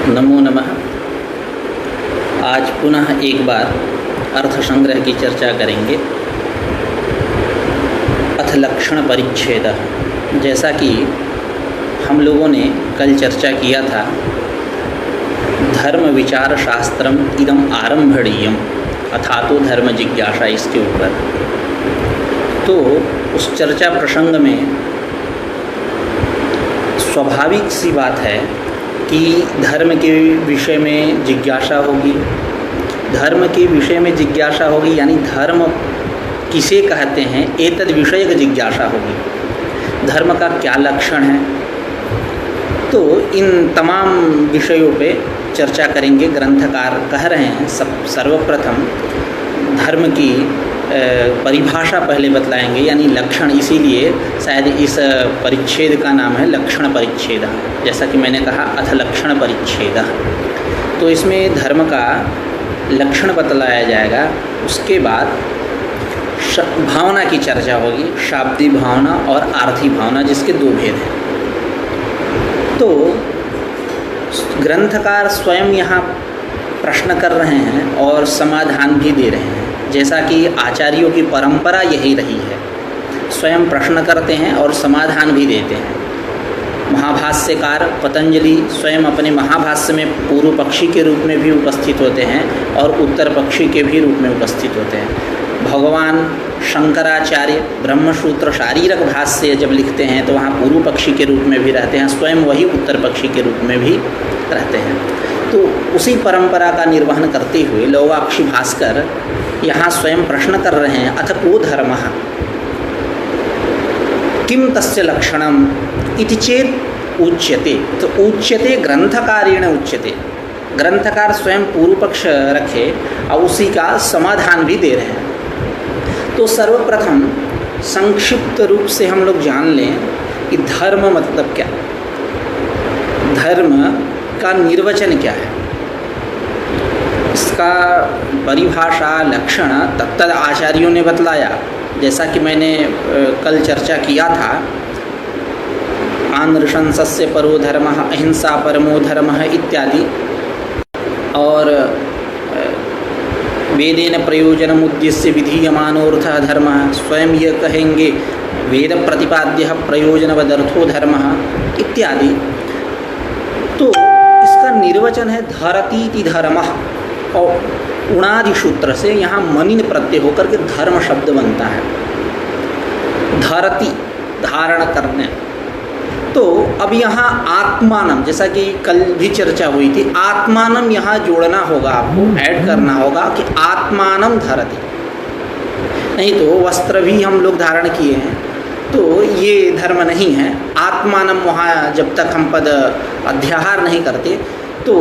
नमो नमः। आज पुनः एक बार अर्थ संग्रह की चर्चा करेंगे। अथ लक्षण परिच्छेद। जैसा कि हम लोगों ने कल चर्चा किया था, धर्म विचार शास्त्रम इदम आरंभणीयम अथातो धर्म जिज्ञासा, इसके ऊपर तो उस चर्चा प्रसंग में स्वाभाविक सी बात है कि धर्म के विषय में जिज्ञासा होगी। धर्म के विषय में जिज्ञासा होगी यानी धर्म किसे कहते हैं, एतद विषय की जिज्ञासा होगी। धर्म का क्या लक्षण है, तो इन तमाम विषयों पे चर्चा करेंगे। ग्रंथकार कह रहे हैं सर्वप्रथम धर्म की परिभाषा पहले बतलाएंगे, यानी लक्षण। इसीलिए शायद इस परिच्छेद का नाम है लक्षण परिच्छेद। जैसा कि मैंने कहा, अथ लक्षण परिच्छेद। तो इसमें धर्म का लक्षण बतलाया जाएगा। उसके बाद भावना की चर्चा होगी, शाब्दिक भावना और आर्थिक भावना, जिसके दो भेद हैं। तो ग्रंथकार स्वयं यहाँ प्रश्न कर रहे हैं और समाधान भी दे रहे हैं। जैसा कि आचार्यों की परंपरा यही रही है, स्वयं प्रश्न करते हैं और समाधान भी देते हैं। महाभाष्यकार पतंजलि स्वयं अपने महाभाष्य में पूर्व पक्षी के रूप में भी उपस्थित होते हैं और उत्तर पक्षी के भी रूप में उपस्थित होते हैं। भगवान शंकराचार्य ब्रह्मसूत्र शारीरक भाष्य जब लिखते हैं तो वहाँ पूर्व पक्षी के रूप में भी रहते हैं, स्वयं वही उत्तर पक्षी के रूप में भी रहते हैं। तो उसी परंपरा का निर्वहन करते हुए लौगाक्षी भास्कर यहाँ स्वयं प्रश्न कर रहे हैं, अथ को धर्मः किम तस्य लक्षणम इति चेत उच्यते। तो उच्यते ग्रंथकारेण उच्यते। ग्रंथकार स्वयं पूर्व पक्ष रखे और उसी का समाधान भी दे रहे हैं। तो सर्वप्रथम संक्षिप्त रूप से हम लोग जान लें कि धर्म मतलब क्या, धर्म का निर्वचन क्या है, इसका परिभाषा लक्षण तत्त आचार्यों ने बतलाया। जैसा कि मैंने कल चर्चा किया था, आनृशंसस्य परो धर्मः, अहिंसा परमो धर्मः इत्यादि, और वेदेन प्रयोजनम उद्देश्य विधीयमानोऽर्थः धर्मः, स्वयं ये कहेंगे वेद प्रतिपाद्यः प्रयोजनवदर्थो धर्मः इत्यादि। तो इसका निर्वचन है धरतीति धर्मः, और उणादि सूत्र से यहाँ मनिन प्रत्यय होकर के धर्म शब्द बनता है। धरती धारण करने। तो अब यहाँ आत्मानम, जैसा कि कल भी चर्चा हुई थी, आत्मानम यहाँ जोड़ना होगा, आपको ऐड करना होगा कि आत्मानम धरती। नहीं तो वस्त्र भी हम लोग धारण किए हैं तो ये धर्म नहीं है। आत्मानम वहाँ जब तक हम पद अध्याहार नहीं करते तो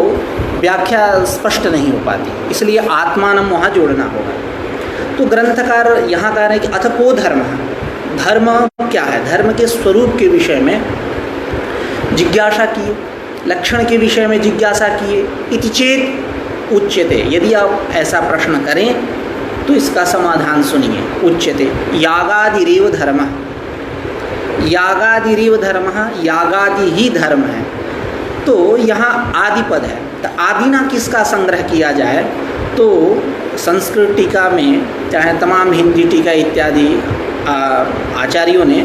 व्याख्या स्पष्ट नहीं हो पाती, इसलिए आत्मानम वहाँ जोड़ना होगा। तो ग्रंथकार यहाँ कह रहे हैं कि अथ को धर्म, धर्म क्या है, धर्म के स्वरूप के विषय में जिज्ञासा किए, लक्षण के विषय में जिज्ञासा किए। इति चेत उच्यते, यदि आप ऐसा प्रश्न करें तो इसका समाधान सुनिए। उच्यते यागादिरेव धर्मः, यागादिरेव धर्मः, यागादि ही धर्म है। तो यहाँ आदि पद है, तो आदि ना किसका संग्रह किया जाए, तो संस्कृत टीका में चाहे तमाम हिंदी टीका इत्यादि आचार्यों ने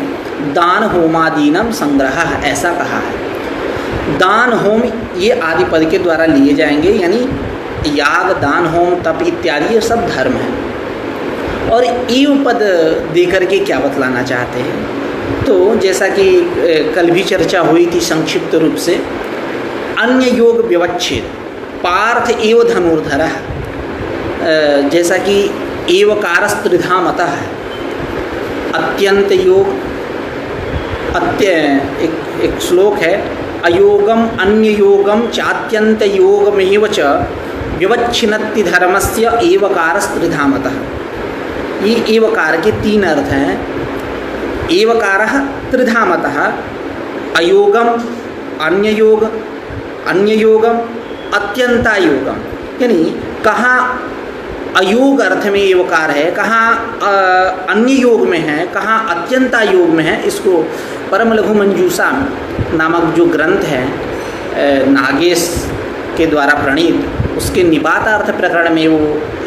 दान होमादीनम संग्रह ऐसा कहा है। दान होम ये आदि पद के द्वारा लिए जाएंगे, यानी याग दान होम तप इत्यादि ये सब धर्म है। और एव पद देकर के क्या बतलाना चाहते हैं, तो जैसा कि कल भी चर्चा हुई थी संक्षिप्त रूप से, अन्य योग व्यवच्छेद पार्थ एव धनुर्धरः, जैसा कि एवकारस्त्रिधामतः है। अत्यंत योग, एक श्लोक है, अयोगम अन्य योगम चात्यंत योगमेव च व्यवच्छिन्नति धर्मस्य एवकारस्त्रिधामतः। ये एवकार के तीन अर्थ हैं। एवकारः त्रिधामतः, अयोगम अन्य योग, अन्य योगम अत्यंता योगम, यानी कहाँ अयोग अर्थ में एवकार है, कहाँ अन्य योग में है, कहाँ अत्यंता योग में है। इसको परम लघु मंजूषा नामक जो ग्रंथ है नागेश के द्वारा प्रणीत उसके निपातार्थ प्रकरण में वो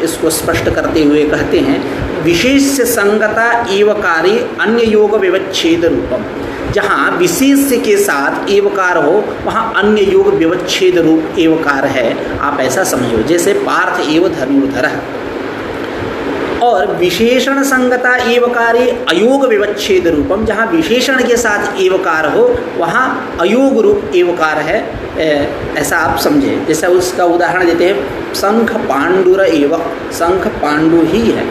इसको स्पष्ट करते हुए कहते हैं, विशेष संगता एवकारी अन्य योग विवच्छेद रूपम। जहाँ विशेष के साथ एवकार हो वहाँ अन्य योग विवच्छेद रूप एवकार है, आप ऐसा समझो। जैसे पार्थ एव धनुर्धरः, और विशेषण संगता एवकारी अयोग विवच्छेद रूपम, जहाँ विशेषण के साथ एवकार हो वहाँ अयोग रूप एवकार है, ऐसा आप समझे। जैसा उसका उदाहरण देते हैं, शंख पांडुर एव, शंख पांडु ही है।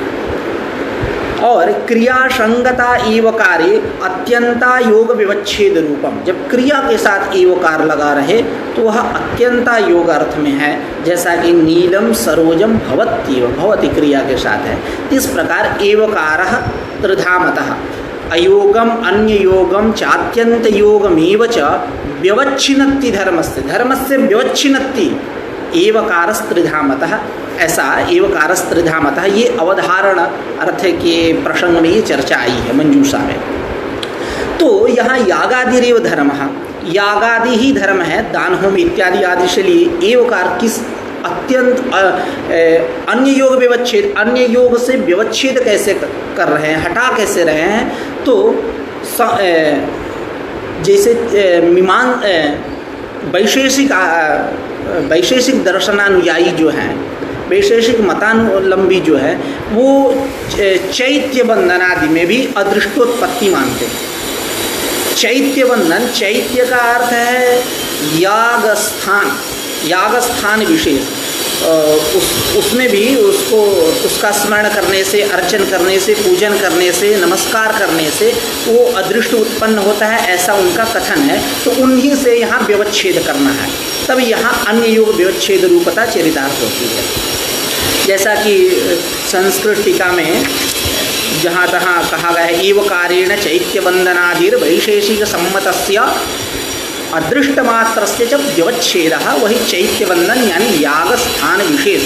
और क्रिया संगता एवकारे अत्यंता योग विवच्छेद रूपम, जब क्रिया के साथ एवकार लगा रहे तो वह अत्यंता योग अर्थ में है, जैसा कि नीलम सरोजम भवत्येव, भवति क्रिया के साथ है। इस प्रकार एवकारः त्रिधामतः अयोगम अन्य योगम चात्यंत योगमेव च व्यवच्छिन्नति धर्मस्य, धर्मस्य व्यवच्छिन्नति एवकारस्त्रिधामतः, ऐसा एवकारस्त्रिधामतः, ये अवधारण अर्थ के प्रसंग में ये चर्चा आई है मंजूषा में। तो यहाँ यागादिरेव धर्म, यागादि ही धर्म है, दान होम इत्यादि आदि से लिए एवकार किस अत्यंत अन्य योग विवच्छेद, अन्य योग से व्यवच्छेद कैसे कर रहे हैं, हटा कैसे रहे हैं। तो जैसे वैशेषिक दर्शनानुयायी जो हैं, वैशेषिक मतानुलंबी जो है, वो चैत्य बंधन आदि में भी अदृष्टोत्पत्ति मानते हैं। चैत्य बंधन, चैत्य का अर्थ है यागस्थान, यागस्थान विशेष, उसमें भी उसका स्मरण करने से, अर्चन करने से, पूजन करने से, नमस्कार करने से वो अदृष्ट उत्पन्न होता है, ऐसा उनका कथन है। तो उन्हीं से यहाँ व्यवच्छेद करना है, तब यहाँ अन्य योग व्यवच्छेद रूपता चरितार्थ होती है। जैसा कि संस्कृत टीका में जहाँ तहाँ कहा गया है, एवकारेण चैत्यबंधनादिर वैशेषिक सम्मतस्य अदृष्टमात्रस्य च व्यवच्छेदः, वही चैत्यबंधन यानी याग स्थान विशेष।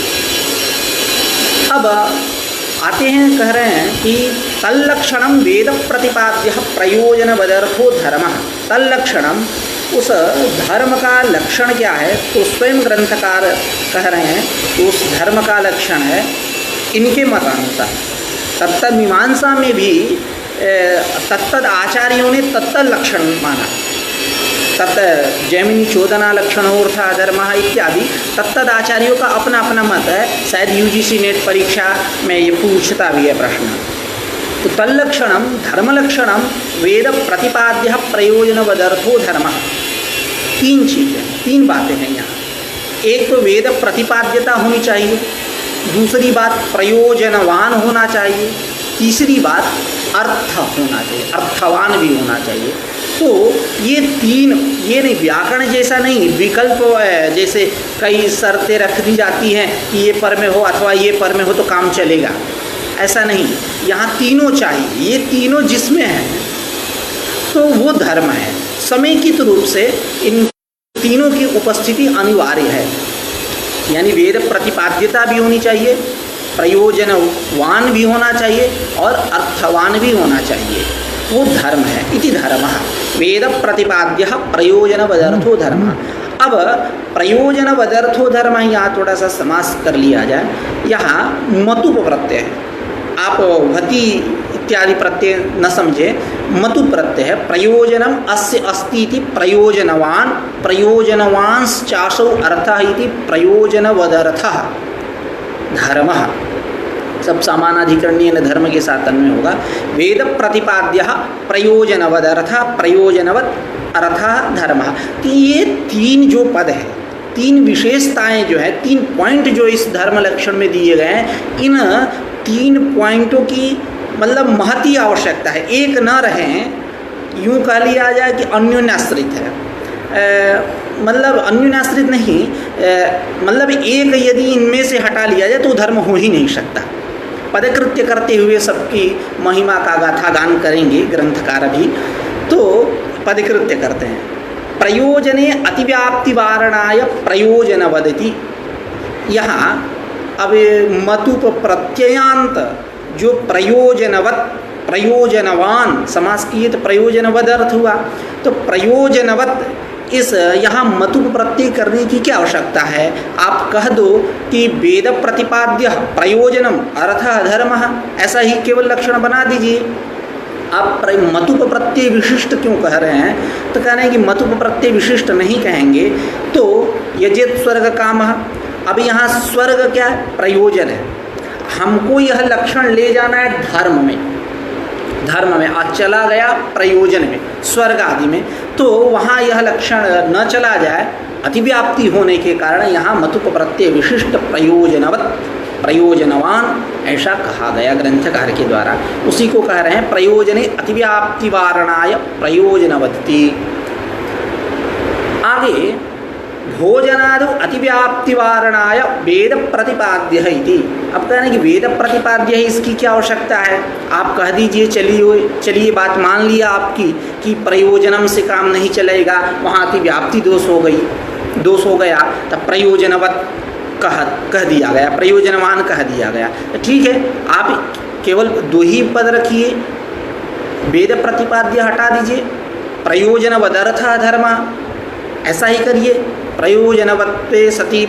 अब आते हैं, कह रहे हैं कि तल्लक्षणम वेद प्रतिपाद्य प्रयोजनवदर्थो धर्मः। तल्लक्षणम, उस धर्म का लक्षण क्या है, तो स्वयं ग्रंथकार कह रहे हैं तो उस धर्म का लक्षण है इनके मतानुसार। तत्त मीमांसा में भी तत्तद आचार्यों ने तत्त लक्षण माना, तत्त जैमिनी चोदना लक्षणोर्था धर्म इत्यादि तत्तद आचार्यों का अपना अपना मत है। शायद यूजीसी नेट परीक्षा में ये पूछता भी है प्रश्न। तो तल्लक्षणम धर्मलक्षणम वेद प्रतिपाद्य प्रयोजनवदर्थो धर्म। तीन चीज़ें, तीन बातें हैं यहाँ। एक तो वेद प्रतिपाद्यता होनी चाहिए, दूसरी बात प्रयोजनवान होना चाहिए, तीसरी बात अर्थ होना चाहिए, अर्थवान भी होना चाहिए। तो ये तीन, ये नहीं व्याकरण जैसा नहीं विकल्प जैसे कई शर्तें रख दी जाती हैं कि ये पर में हो अथवा ये पर में हो तो काम चलेगा, ऐसा नहीं। यहाँ तीनों चाहिए, ये तीनों जिसमें हैं तो वो धर्म है। समेकित रूप से इन तीनों की उपस्थिति अनिवार्य है, यानी वेद प्रतिपाद्यता भी होनी चाहिए, प्रयोजनवान भी होना चाहिए और अर्थवान भी होना चाहिए, वो धर्म है। इति धर्मः वेद प्रतिपाद्य प्रयोजनवदर्थो धर्म। अब प्रयोजनवदर्थो धर्म, यहाँ थोड़ा सा समास कर लिया जाए। यहाँ मतुप प्रत्यय है, आप भति इत्यादि प्रत्यय न समझे, मतु प्रत्यय है। प्रयोजनम अस्य अस्ति इति प्रयोजनवान, प्रयोजनवांश्चासौ अर्थः इति प्रयोजनवदर्थः धर्मः। सब समानाधिकरणीय धर्म के साथ अन्वय होगा। वेद प्रतिपाद्य प्रयोजनवदर्थ प्रयोजनवत अर्थः धर्मः। तो ये तीन जो पद है, तीन विशेषताएं जो है, तीन पॉइंट जो इस धर्म लक्षण में दिए गए हैं, इन तीन पॉइंटों की मतलब महती आवश्यकता है। एक न रहें, यूँ कह लिया जाए कि अन्योन्याश्रित है, मतलब अन्योन्याश्रित नहीं, मतलब एक यदि इनमें से हटा लिया जाए तो धर्म हो ही नहीं सकता। पदकृत्य करते हुए सबकी महिमा का गाथा गान करेंगे ग्रंथकार भी, तो पदकृत्य करते हैं। प्रयोजने अतिव्याप्ति वारणाय प्रयोजन वदति। यहाँ अब मतुप प्रत्ययांत जो प्रयोजनवत, प्रयोजनवान समास किए तो प्रयोजनवद अर्थ हुआ। तो प्रयोजनवत इस यहाँ मतुप प्रत्यय करने की क्या आवश्यकता है? आप कह दो कि वेद प्रतिपाद्य प्रयोजनम अर्थ धर्म, ऐसा ही केवल लक्षण बना दीजिए। आप मतुप प्रत्यय विशिष्ट क्यों कह रहे हैं? तो कह रहे हैं कि मतुप प्रत्यय विशिष्ट नहीं कहेंगे तो यजेत स्वर्ग काम। अब यहाँ स्वर्ग क्या है? प्रयोजन है। हमको यह लक्षण ले जाना है धर्म में, धर्म में आज चला गया प्रयोजन में, स्वर्ग आदि में, तो वहाँ यह लक्षण न चला जाए। अतिव्याप्ति होने के कारण यहाँ मतुप प्रत्यय विशिष्ट प्रयोजनवत, प्रयोजनवान ऐसा कहा गया ग्रंथकार के द्वारा। उसी को कह रहे हैं प्रयोजने अतिव्याप्ति वारणाय प्रयोजनवती। आगे भोजनादौ अतिव्याप्ति वारणाय वेद प्रतिपाद्य है इति। अब कह रहे हैं कि वेद प्रतिपाद्य है, इसकी क्या आवश्यकता है? आप कह दीजिए, चलिए बात मान लिया आपकी कि प्रयोजनम से काम नहीं चलेगा, वहाँ अतिव्याप्ति दोष हो गया, तब प्रयोजनवत कह दिया गया, प्रयोजनवान कह दिया गया। तो ठीक है, आप केवल दो ही पद रखिए, वेद प्रतिपाद्य हटा दीजिए, प्रयोजनवदर्थ धर्म ऐसा ही करिए। प्रयोजनवत्वे सति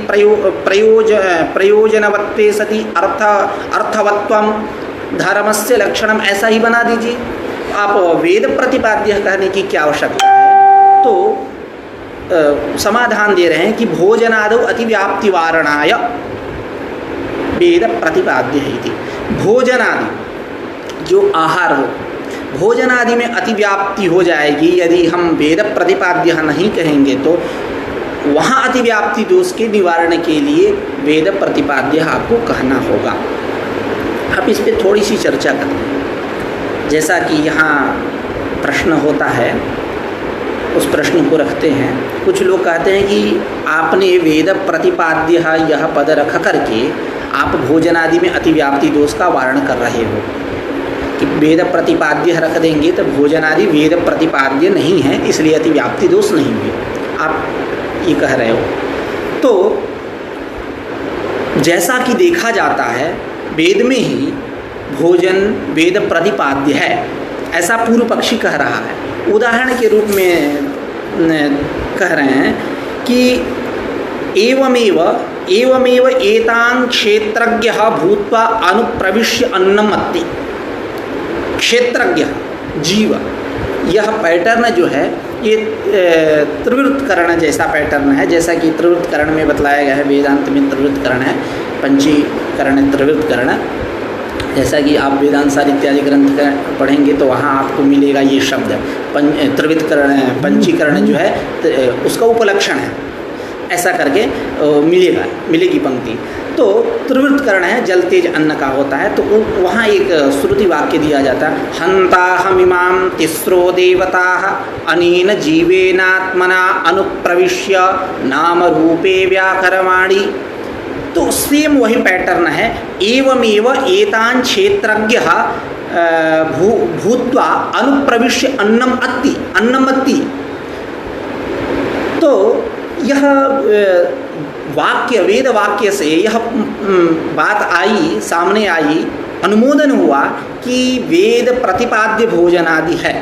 प्रयोजनवत्वे सति अर्थवत्वम धर्मस्य लक्षणम ऐसा ही बना दीजिए। आप वेद प्रतिपाद्य कहने की क्या आवश्यकता है? तो समाधान दे रहे हैं कि भोजनादौ अतिव्याप्ति वारणाय वेद प्रतिपाद्य है इति। भोजनादि जो आहार हो, भोजनादि में अतिव्याप्ति हो जाएगी यदि हम वेद प्रतिपाद्य नहीं कहेंगे, तो वहाँ अतिव्याप्ति दोष के निवारण के लिए वेद प्रतिपाद्य आपको कहना होगा। अब इस पर थोड़ी सी चर्चा करें। जैसा कि यहाँ प्रश्न होता है, उस प्रश्न को रखते हैं। कुछ लोग कहते हैं कि आपने वेद प्रतिपाद्य यह पद रख करके आप भोजनादि में अतिव्याप्ति दोष का वारण कर रहे हो, कि वेद प्रतिपाद्य रख देंगे तो भोजनादि वेद प्रतिपाद्य नहीं है, इसलिए अतिव्याप्ति दोष नहीं हुई, आप ये कह रहे हो। तो जैसा कि देखा जाता है वेद में ही भोजन वेद प्रतिपाद्य है, ऐसा पूर्व पक्षी कह रहा है। उदाहरण के रूप में कह रहे हैं कि एवमेव एतां क्षेत्रज्ञः भूत्वा अनुप्रविश्य अन्नम अत्ति। क्षेत्रज्ञ जीव, यह पैटर्न जो है ये त्रिवृत्तकरण जैसा पैटर्न है, जैसा कि त्रिवृत्तकरण में बतलाया गया है। वेदांत में त्रिवृत्तकरण है, पंचीकरण त्रिवृत्तकरण। जैसा कि आप वेदांत सार इत्यादि ग्रंथ पढ़ेंगे तो वहाँ आपको मिलेगा ये शब्द त्रिवृत्तकरण, पंचीकरण जो है उसका उपलक्षण है, ऐसा करके मिलेगी पंक्ति। तो त्रिवृत्तकरण है, जल तेज अन्न का होता है। तो वहाँ एक श्रुति वाक्य दिया जाता है, हंताहमिमां तिस्रो देवताः अनेन जीवेनात्मना अनुप्रविश्य नाम रूपे व्याकरवाणी। तो सेम वही पैटर्न है, एवमेव एतान् क्षेत्रज्ञः भूत्वा अनुप्रविश्य अन्नम अत्ति। तो यह वाक्य, वेद वाक्य से यह बात आई, सामने आई, अनुमोदन हुआ कि वेद प्रतिपाद्य भोजनादि है।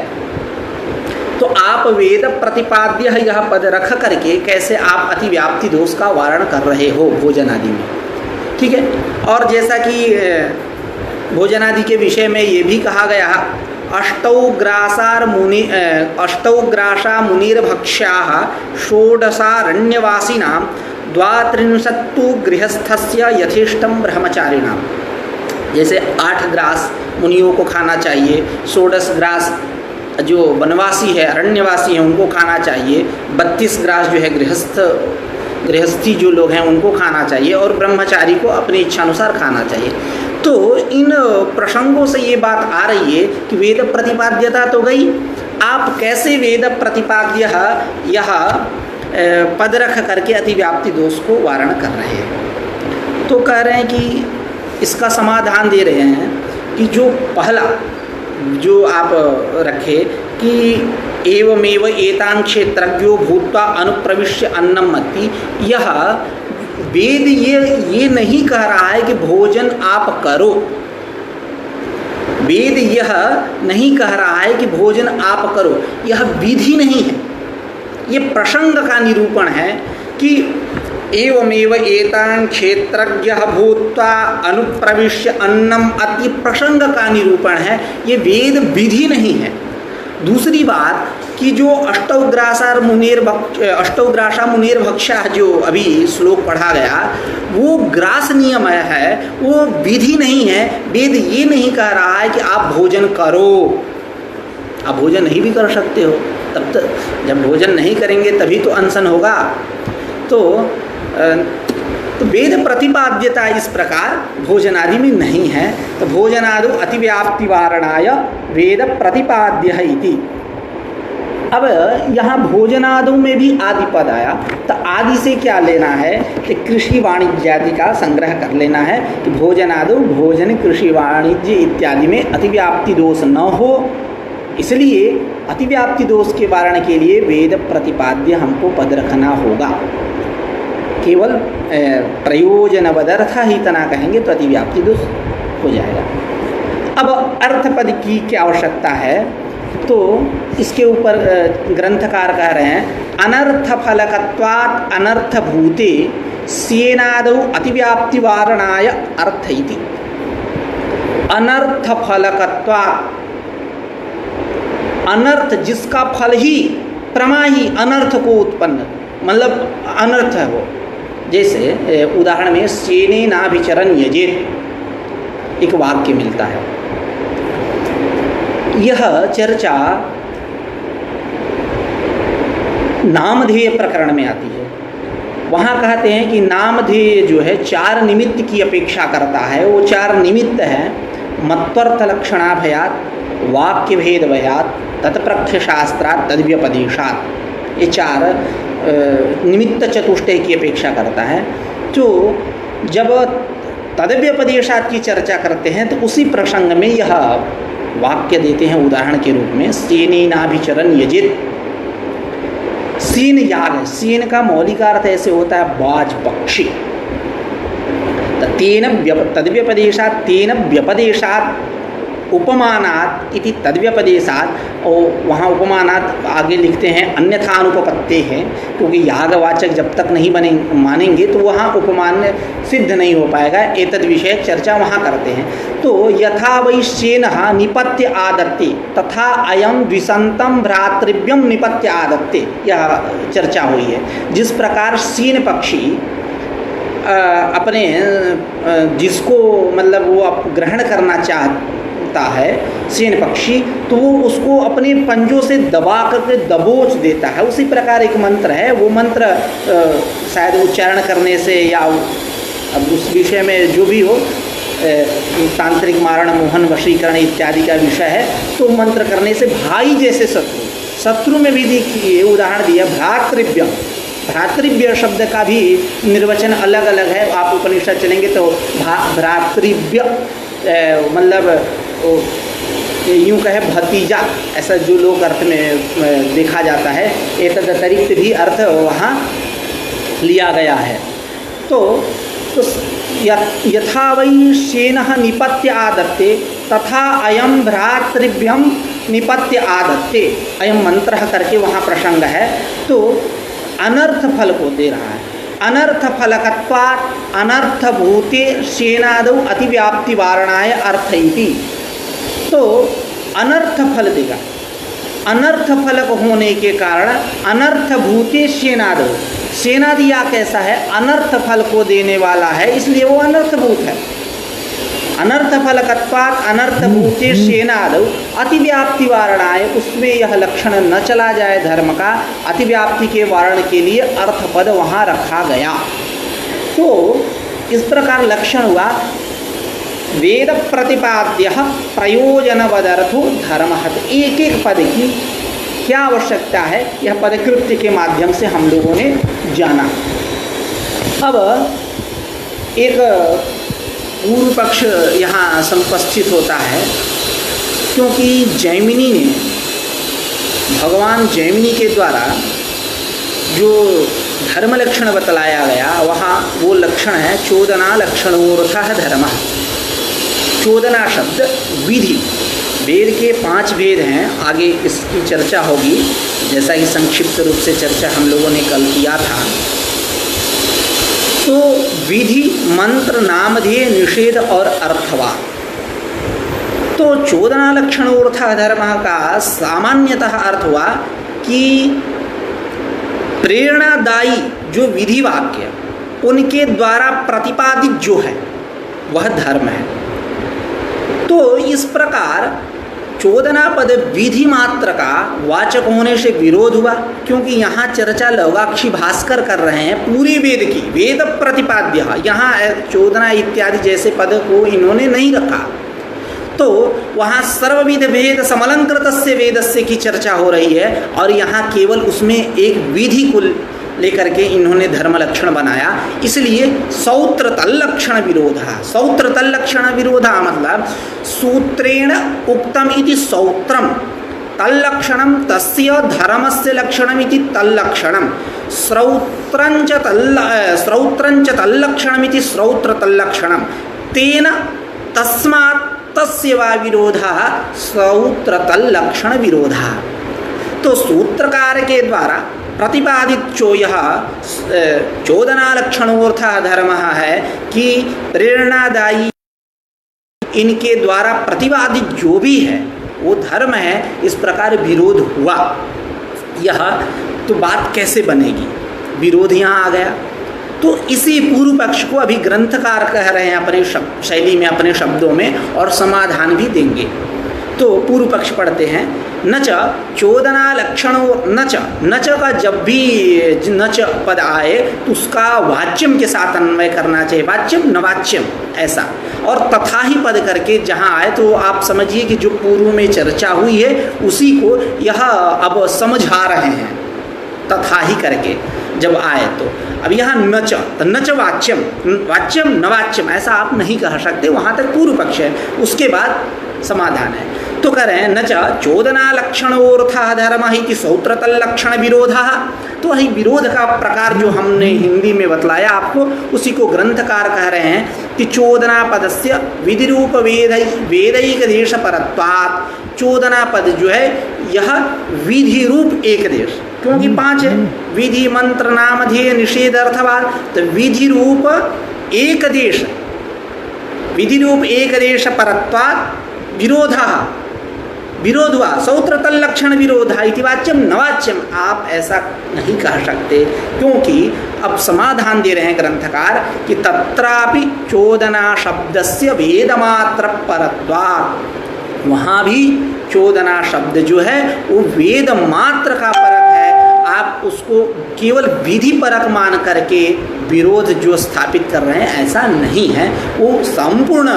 तो आप वेद प्रतिपाद्य यह पद रख करके कैसे आप अतिव्याप्ति दोष का वारण कर रहे हो भोजनादि में, ठीक है। और जैसा कि भोजनादि के विषय में ये भी कहा गया, अष्टौ ग्रासा मुनिर्भक्ष्याः षोडशारण्यवासिनां द्वात्रिंशत्तु गृहस्थस्य यथेष्टं ब्रह्मचारिणां। जैसे 8 ग्रास मुनियों को खाना चाहिए, 16 ग्रास जो वनवासी है, अरण्यवासी हैं, उनको खाना चाहिए, 32 ग्रास जो है गृहस्थी जो लोग हैं उनको खाना चाहिए, और ब्रह्मचारी को अपनी इच्छानुसार खाना चाहिए। तो इन प्रसंगों से ये बात आ रही है कि वेद प्रतिपाद्यता तो गई, आप कैसे वेद प्रतिपाद्य यह पद रख करके अतिव्याप्ति दोष को वारण कर रहे हैं। तो कह रहे हैं कि इसका समाधान दे रहे हैं कि जो पहला जो आप रखे कि एवमेव एतां क्षेत्रज्ञो भूत्वा अनुप्रविश्य अन्नम अत्ति, यह वेद ये नहीं कह रहा है कि भोजन आप करो। वेद यह नहीं कह रहा है कि भोजन आप करो, यह विधि नहीं है। ये प्रसंग का निरूपण है कि एवमेव एतान् क्षेत्रज्ञः भूत्वा अनुप्रविश्य अन्नम अति, प्रसंग का निरूपण है, ये वेद विधि नहीं है। दूसरी बात कि जो अष्टौग्रासा मुनेर भक्षा जो अभी श्लोक पढ़ा गया वो ग्रास नियम है, वो विधि नहीं है। वेद ये नहीं कह रहा है कि आप भोजन करो, आप भोजन नहीं भी कर सकते हो, तब तक जब भोजन नहीं करेंगे तभी तो अनशन होगा। तो वेद प्रतिपाद्यता इस प्रकार भोजनादि में नहीं है। तो भोजनादि अतिव्याप्ति वारणाय वेद प्रतिपाद्य इति। अब यहाँ भोजनादि में भी आदि पद आया, तो आदि से क्या लेना है कि कृषि वाणिज्य आदि का संग्रह कर लेना है कि भोजनादि भोजन कृषि वाणिज्य इत्यादि में अतिव्याप्ति दोष न हो, इसलिए अतिव्याप्ति दोष के वारण के लिए वेद प्रतिपाद्य हमको पद रखना होगा। केवल प्रयोजनवदर्थ ही तना कहेंगे तो अतिव्याप्ति दोष हो जाएगा। अब अर्थ पद की क्या आवश्यकता है, तो इसके ऊपर ग्रंथकार कह रहे हैं अनर्थ फलकत्वात् अनर्थ भूते सेनादौ अतिव्याप्ति वारणाय अर्थ इति। अनर्थ फलकत्वात्, अनर्थ जिसका फल ही प्रमा ही अनर्थ को उत्पन्न, मतलब अनर्थ है वो। जैसे उदाहरण में सेने नाभिचरन यजेत एक वाक्य मिलता है। यह चर्चा नामधेय प्रकरण में आती है। वहाँ कहते हैं कि नामधेय जो है चार निमित्त की अपेक्षा करता है। वो चार निमित्त हैं मत्वर्थ लक्षणाभयात, वाक्य भेद भयात, तत्प्रख्य शास्त्रात, तद्व्यपदेशात। ये चार निमित्त चतुष्टय की अपेक्षा करता है। तो जब तद्व्यपदेशात की चर्चा करते हैं तो उसी प्रसंग में यह वाक्य देते हैं उदाहरण के रूप में सेनेनाभिचरन यजित। सीन याग है, सीन का मौलिक अर्थ ऐसे होता है बाज पक्षी। तद्व्यपदेशात तेन व्यपदेशात उपमानात इति तद्व्यपदेशात। और वहाँ उपमानात आगे लिखते हैं अन्यथानुपपत्ते हैं, क्योंकि यागवाचक जब तक नहीं मानेंगे तो वहाँ उपमान सिद्ध नहीं हो पाएगा। एतद विषय चर्चा वहाँ करते हैं। तो यथा वै सेनः निपत्य आदत्ते तथा अयम द्विसंतम भ्रातृव्यम निपत्य आदत्ते, यह चर्चा हुई है। जिस प्रकार सीन पक्षी अपने जिसको मतलब वो ग्रहण करना चाहता है सीन पक्षी, तो वो उसको अपने पंजों से दबा करके दबोच देता है। उसी प्रकार एक मंत्र है, वो मंत्र शायद उच्चारण करने से या अब उस विषय में जो भी हो, तांत्रिक मारण मोहन वशीकरण इत्यादि का विषय है, तो मंत्र करने से भाई जैसे शत्रु में भी देखिए उदाहरण दिया भ्रातृव्य। भ्रातृव्य शब्द का भी निर्वचन अलग अलग है। आप उपनिषद चलेंगे तो भ्रातृव्य मतलब यूँ कहे भतीजा, ऐसा जो लोग अर्थ में देखा जाता है। एतद अतिरिक्त भी अर्थ वहाँ लिया गया है। तो यथा वै सेनः निपत्य आदत्ते तथा अयम भ्रातृव्यम निपत्य आदत्ते, अयम मंत्र करके वहाँ प्रसंग है। तो अनर्थ फल को दे रहा है। अनर्थ फलकत्वात् अनर्थ भूते सेनादौ अतिव्याप्ति वारणाय अर्थ इति। तो अनर्थ फल देगा। अनर्थ फलक होने के कारण अनर्थ भूते सेनादौ, सेनादिया कैसा है, अनर्थ फल को देने वाला है, इसलिए वो अनर्थभूत है। अनर्थ फलकत्वात् अनर्थ भूते सेनादौ अतिव्याप्ति वारणाय, उसमें यह लक्षण न चला जाए धर्म का, अतिव्याप्ति के वारण के लिए अर्थ पद वहाँ रखा गया। तो इस प्रकार लक्षण हुआ वेद प्रतिपाद्य प्रयोजनवदर्थो धर्मः। एक एक पद की क्या आवश्यकता है, यह पदकृत्य के माध्यम से हम लोगों ने जाना। अब एक पूर्व पक्ष यहाँ समुपस्थित होता है, क्योंकि जैमिनी ने, भगवान जैमिनी के द्वारा जो धर्म लक्षण बतलाया गया वहाँ वो लक्षण है चोदना लक्षणोर्थः धर्मः। चोदना शब्द विधि, वेद के 5 वेद हैं, आगे इसकी चर्चा होगी, जैसा कि संक्षिप्त रूप से चर्चा हम लोगों ने कल किया था। तो विधि, मंत्र, नामधेय, निषेध और अर्थवाद। तो चोदना लक्षणोर्थ धर्म का सामान्यतः अर्थ हुआ कि प्रेरणादायी जो विधि वाक्य उनके द्वारा प्रतिपादित जो है वह धर्म है। तो इस प्रकार चोदना पद विधि मात्र का वाचक होने से विरोध हुआ, क्योंकि यहाँ चर्चा लौगाक्षी भास्कर कर रहे हैं पूरे वेद की, वेद प्रतिपाद्य। यहाँ चोदना इत्यादि जैसे पद को इन्होंने नहीं रखा। तो वहाँ सर्वविध भेद समलंकृतस्य वेदस्य की चर्चा हो रही है, और यहाँ केवल उसमें एक विधि को लेकर के इन्होंने धर्म लक्षण बनाया। इसलिए सौत्र तल्लक्षण विरोधा, सौत्र तल्लक्षण विरोधा मतलब सूत्रेण उक्तम इति सौत्रम तल्लक्षणम तस्य धर्मस्य लक्षणम इति तल्लक्षणम श्रौत्रंच तल्लक्षणम इति श्रौत्र तल्लक्षणम तेन तस्मात् तस्य वा विरोधः श्रौत्र तल्लक्षण विरोधः। तो सूत्रकार के द्वारा प्रतिपादित जो यह चोदना लक्षणोर्थः धर्म है कि प्रेरणादायी इनके द्वारा प्रतिपादित जो भी है वो धर्म है, इस प्रकार विरोध हुआ। यह तो बात कैसे बनेगी, विरोध यहाँ आ गया। तो इसी पूर्व पक्ष को अभी ग्रंथकार कह रहे हैं अपने शैली में, अपने शब्दों में, और समाधान भी देंगे। तो पूर्व पक्ष पढ़ते हैं, नच चोदना लक्षणों नच का जब भी नच पद आए तो उसका वाच्यम के साथ अन्वय करना चाहिए, वाच्यम नवाच्यम ऐसा, और तथा ही पद करके जहाँ आए तो आप समझिए कि जो पूर्व में चर्चा हुई है उसी को यह अब समझा रहे हैं, तथा ही करके जब आए। तो अब यहाँ नच, तो नच वाच्यम, वाच्यम नवाच्यम ऐसा आप नहीं कह सकते, वहाँ तक पूर्व पक्ष है, उसके बाद समाधान है। तो कह रहे हैं नच चोदना लक्षणोर्थः धर्म इति सौत्र तल्लक्षण विरोधः। तो वही विरोध का प्रकार जो हमने हिंदी में बतलाया आपको, उसी को ग्रंथकार कह रहे हैं कि चोदना पदस्य विधि रूप वेदैक देश परत्वात्। चोदना पद जो है यह विधि रूप एक देश, क्योंकि 5 है, विधि, मंत्र, नामधेय, निषेध, अर्थवाद। तो विधि रूप एक देश, विधि रूप एक देश परत्वात् विरोधः, विरोध हुआ, सौत्र तल्लक्षण विरोधा इति वाच्यम नवाच्यम। आप ऐसा नहीं कह सकते, क्योंकि अब समाधान दे रहे हैं ग्रंथकार कि तत्रापि चोदना शब्दस्य वेदमात्र परत्वात्। वहाँ भी चोदना शब्द जो है वो वेद मात्र का परक है। आप उसको केवल विधि परक मान करके विरोध जो स्थापित कर रहे हैं ऐसा नहीं है, वो संपूर्ण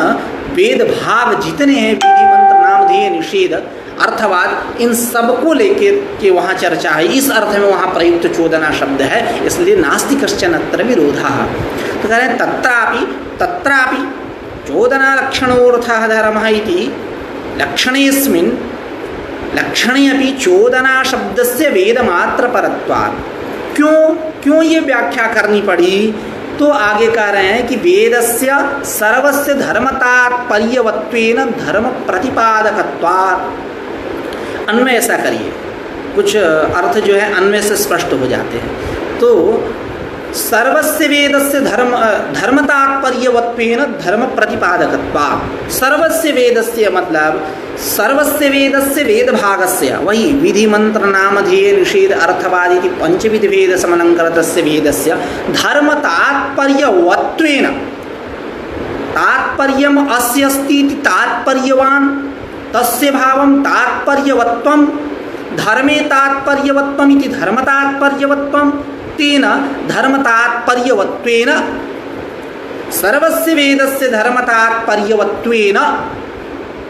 वेद भाग जितने हैं, विधि, मंत्र, नामधेय, निषेध, अर्थवाद, इन सबको लेके के वहाँ चर्चा है। इस अर्थ में वहाँ प्रयुक्त चोदना शब्द है, इसलिए नास्ति कश्चन अत्र विरोधः। तो कह रहे हैं तत्रापि चोदना लक्षणोर्थः धर्मः इति लक्षणेऽस्मिन् लक्षणे अपि चोदना शब्दस्य वेदमात्र परत्वात्। क्यों ये व्याख्या करनी पड़ी? तो आगे कह रहे हैं कि वेदस्य सर्वस्य धर्मतात्पर्यवत्वेन धर्म प्रतिपादकत्वात्। अन्वय ऐसा करिए, कुछ अर्थ जो है अन्वय से स्पष्ट हो जाते हैं। तो सर्वस्य वेदस्य धर्मतात्पर्यवत्वेन धर्म प्रतिपादकत्वात्। सर्वस्य वेदस्य मतलब सर्वस्य वेदस्य वेदभागस्य, वही विधि, मंत्र, नामधेय, निषेध, अर्थवाद इति पंचविध वेद समलंकृतस्य वेदस्य धर्म तात्पर्यवत्वेन, तात्पर्यम अस्य अस्ति इति तात्पर्यवान् तस्य भावं तात्पर्यवत्वं धर्मे तात्पर्यवत्वम् इति धर्म तात्पर्यवत्वं तेन धर्म तात्पर्यवत्वेन सर्वस्य वेदस्य धर्म तात्पर्यवत्वेन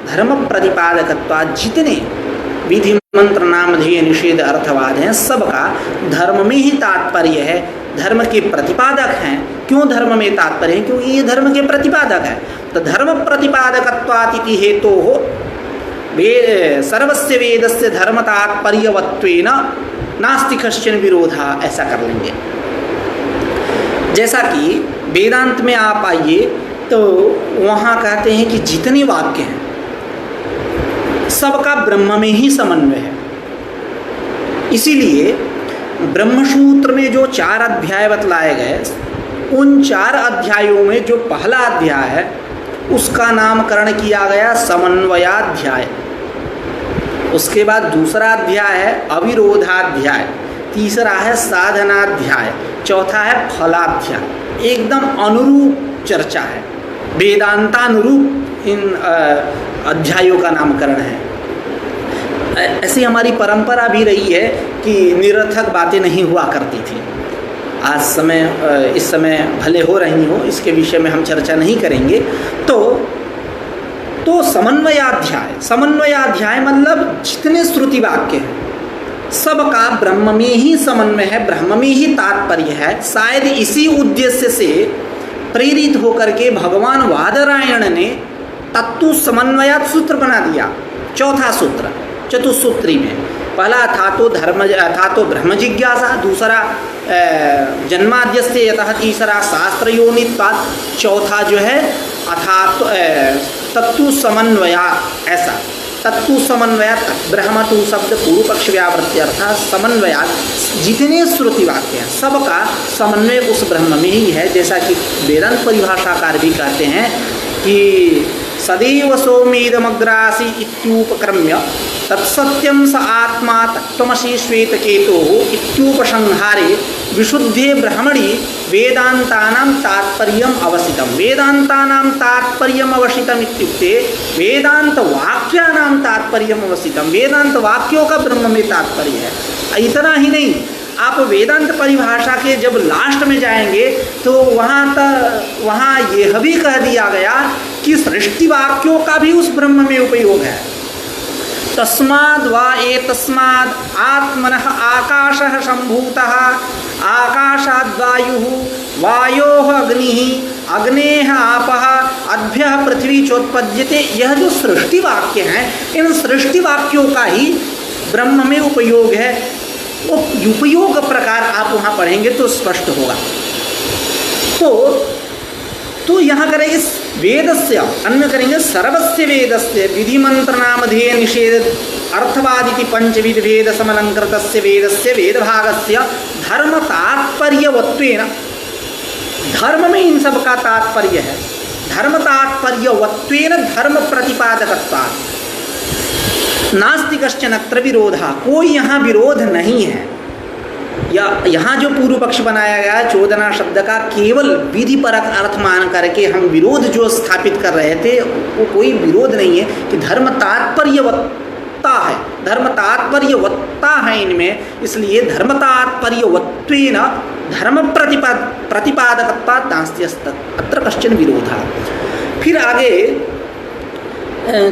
धर्म प्रतिपादकत्वात्। जितने विधि, मंत्र, नामधेय, निषेध, अर्थवाद हैं सबका धर्म में ही तात्पर्य है, धर्म के प्रतिपादक हैं। क्यों धर्म में तात्पर्य है? क्योंकि ये धर्म के प्रतिपादक है। तो धर्म प्रतिपादकत्वात् इति हेतोः सर्वस्य वेदस्य धर्म तात्पर्यवत्वेन नास्ति कश्चन विरोधः, ऐसा कर लेंगे। जैसा कि वेदांत में आप आइए तो वहाँ कहते हैं कि जितने वाक्य हैं सबका ब्रह्म में ही समन्वय है। इसीलिए ब्रह्मसूत्र में जो 4 अध्याय बतलाए गए, उन 4 अध्यायों में जो पहला अध्याय है उसका नामकरण किया गया समन्वयाध्याय। उसके बाद दूसरा अध्याय है अविरोधाध्याय, तीसरा है साधनाध्याय, चौथा है फलाध्याय। एकदम अनुरूप चर्चा है, वेदांतानुरूप इन अध्यायों का नामकरण है। ऐसी हमारी परंपरा भी रही है कि निरर्थक बातें नहीं हुआ करती थी। इस समय भले हो रही हो, इसके विषय में हम चर्चा नहीं करेंगे। तो समन्वयाध्याय मतलब जितने श्रुति वाक्य हैं सबका ब्रह्म में ही समन्वय है, ब्रह्म में ही तात्पर्य है। शायद इसी उद्देश्य से प्रेरित होकर के भगवान वादरायण ने तत्तु समन्वयात् सूत्र बना दिया, चौथा सूत्र चतुसूत्री में। पहला था तो ब्रह्म जिज्ञासा, दूसरा जन्माद्यस्य यतः, तीसरा शास्त्र योनित्वात्, चौथा जो है तत्तु समन्वयात्। ऐसा तत्तु समन्वयात्, ब्रह्म तु शब्द पूर्व पक्ष व्यावृत्ति अर्थात समन्वयात्, जितने श्रुति वाक्य हैं सबका समन्वय उस ब्रह्म में ही है। जैसा कि वेदांत परिभाषाकार भी कहते हैं कि सदैव सौम्येदमग्रासी इत्युपक्रम्य तत्सत्यं स आत्मा तत्त्वमसि श्वेतकेतोः इत्युपसंहारे विशुद्धे ब्रह्मणि वेदांतानां तात्पर्यम् अवसितम्। वेदांतानां तात्पर्यम् अवसितम् इत्युक्ते वेदांत वाक्यानां तात्पर्यम् अवसितम्। वेदांत वाक्यों का ब्रह्म में तात्पर्य है। इतना ही नहीं, आप वेदांत परिभाषा के जब लास्ट में जाएंगे तो वहाँ यह भी कह दिया गया कि सृष्टि वाक्यों का भी उस ब्रह्म में उपयोग है। तस्माद् वा एतस्माद् आत्मनः आकाशः सम्भूतः, आकाशाद् वायुः, वायोः अग्निः, अग्नेः आपः, अद्भ्यः पृथ्वी चोत्पद्यते। यह जो सृष्टि वाक्य हैं, इन सृष्टि वाक्यों का ही ब्रह्म में उपयोग है। उपयोग प्रकार आप वहाँ पढ़ेंगे तो स्पष्ट होगा। तो यहाँ करेंगे वेदस्य, अन्य करेंगे सर्वस्य वेदस्य विधि मंत्र नामधेय निषेध अर्थवादिति पंचविध वेद समलंकृतस्य वेदस्य वेदभागस्य धर्म तात्पर्यवत्वेन, धर्म में इन सब का तात्पर्य है, धर्म तात्पर्यवत्वेन धर्म प्रतिपादकत्वात् नास्ति कश्चन अत्र विरोधा, कोई यहाँ विरोध नहीं है। या यहाँ जो पूर्व पक्ष बनाया गया चोदना शब्द का केवल विधि परक अर्थ मान करके हम विरोध जो स्थापित कर रहे थे, वो कोई विरोध नहीं है कि धर्म तात्पर्यवत्ता है, धर्म तात्पर्यवत्ता है इनमें, इसलिए धर्म तात्पर्यवत्वेन धर्म प्रतिपादकत्वात् नास्ति अत्र कश्चन विरोधा। फिर आगे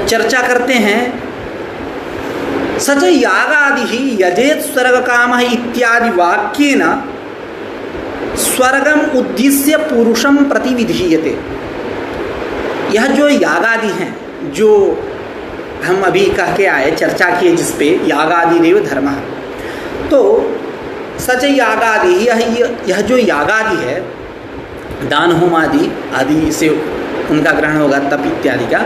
चर्चा करते हैं सच यागादि यजेत स्वर्ग काम इत्यादि वाक्येन स्वर्गम उद्देश्य पुरुषम प्रतिविधीयते। यह जो यागादि हैं, जो हम अभी कह के आए, चर्चा किए जिस पे यागादि देव धर्म, तो सच यागादि, यह जो यागादि है, दान होम आदि से उनका ग्रहण होगा तप इत्यादि का,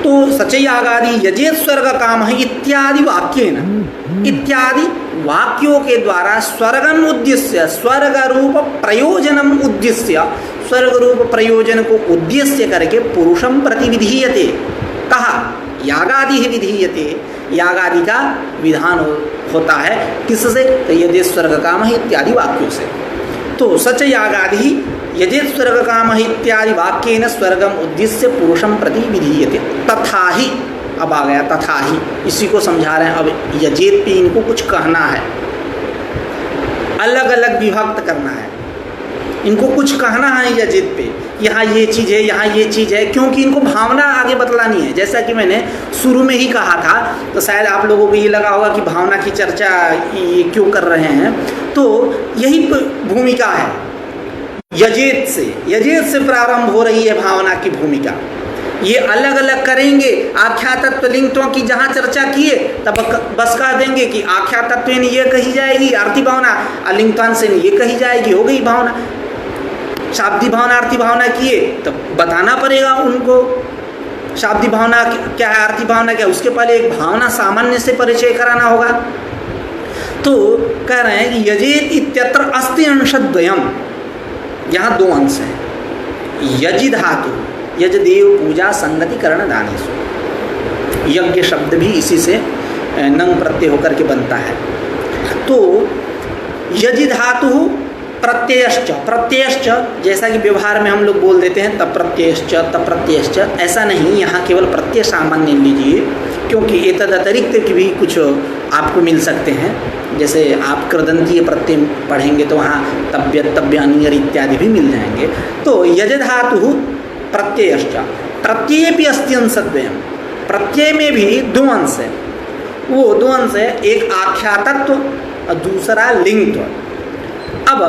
तो सच यागादि यजेत स्वर्ग काम इत्यादि वाक्येन, इत्यादि वाक्यों के द्वारा स्वर्गम उद्देश्य, स्वर्ग रूप प्रयोजनम उद्देश्य, स्वर्ग रूप प्रयोजन को उद्देश्य करके पुरुषम प्रतिविधीयते। कहा यागादि ही विधीयते, यागादि का विधान होता है किससे? तो यजेत स्वर्ग काम इत्यादि वाक्यों से। तो सच यागादि यजेत स्वर्ग काम इत्यादि वाक्येन स्वर्गम उद्देश्य पुरुषम प्रति विधीयते। तथा ही, अब आ गया तथा ही, इसी को समझा रहे हैं। अब यजेत पे इनको कुछ कहना है, अलग अलग विभक्त करना है, इनको कुछ कहना है यजेत पे, यहाँ ये चीज़ है, यहाँ ये चीज़ है, क्योंकि इनको भावना आगे बतलानी है। जैसा कि मैंने शुरू में ही कहा था, तो शायद आप लोगों को ये लगा होगा कि भावना की चर्चा ये क्यों कर रहे हैं, तो यही भूमिका है। यजेत से प्रारंभ हो रही है भावना की भूमिका। ये अलग अलग करेंगे, आख्या तत्व लिंगत्वों की जहाँ चर्चा किए तब बस कह देंगे कि आख्या तत्व ने ये कही जाएगी अर्थी भावना, अलिंगत्वान से ये कही जाएगी, हो गई भावना। शाब्दी भावना अर्थी भावना किए तब बताना पड़ेगा उनको शाब्दिक भावना क्या है, आर्थिक भावना क्या है, उसके पहले एक भावना सामान्य से परिचय कराना होगा। तो कह रहे हैं कि यजेत इत्यत्र अस्ति अंशद्वयम्, यहाँ दो अंश हैं। यजि धातु, यज देव पूजा संगति करण दानेषु, यज्ञ शब्द भी इसी से नंग प्रत्यय होकर के बनता है। तो यजि धातु प्रत्ययश्च, प्रत्ययश्च जैसा कि व्यवहार में हम लोग बोल देते हैं तब प्रत्ययश्च तब प्रत्ययश्च, ऐसा नहीं, यहाँ केवल प्रत्यय सामान्य लीजिए, क्योंकि एतद अतिरिक्त की भी कुछ आपको मिल सकते हैं। जैसे आप कृदंतीय प्रत्यय पढ़ेंगे तो वहाँ तव्य तव्य अनियर इत्यादि भी मिल जाएंगे। तो यज धातु प्रत्ययश्च, प्रत्यय भी अस्ति अंशद्वयम्, प्रत्यय में भी दो अंश है। वो दो अंश है, एक आख्यातत्व और दूसरा लिंगत्व। अब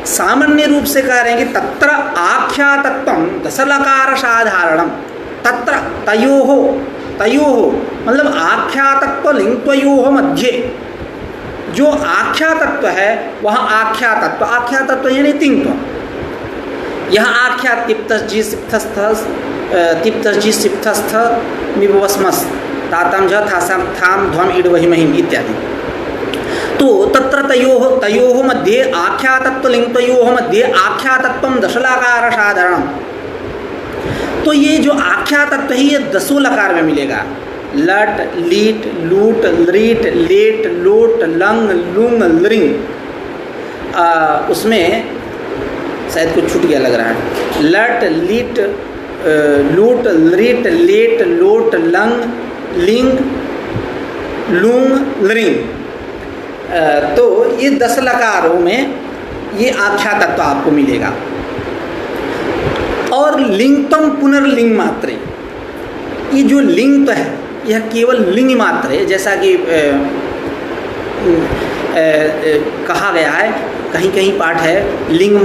सामान्य रूप से कह रहे हैं कि तत्र आख्यातत्वं दशलकार साधारणम, तत्र तयोः, तयोः मतलब आख्यातत्व लिंगत्वयोः मध्ये जो आख्यातत्व है वह आख्यातत्व, आख्यातत्व यानी तिंगत्व। यहाँ आख्यात तिप्तस्जी सिप्तस्थ, तिप्तस्जी सिप्तस्थ मिवस्मस् तातम झ थासाम थाम ध्वम इड वही महिम इत्यादि। तो तत्र तयोः, तयोः मध्ये आख्यातत्व लिंगत्वयोः मध्ये आख्यातत्वं दशलकार साधारणम। तो ये जो आख्यातत्व है ये दसों लकार में मिलेगा। लट लीट लूट लृट लेट लोट लंग लुंग लृंग, उसमें शायद कुछ छूट गया लग रहा है। लट लीट लूट लृट लेट लोट लंग लिंग लुंग लृंग, तो ये 10 लकारों में ये आख्यातत्व आपको मिलेगा। और लिंगतम पुनर्लिंग मात्रे, ये जो लिंग है यह केवल लिंग मात्र है, जैसा कि कहा गया है, कहीं कहीं पाठ है लिंग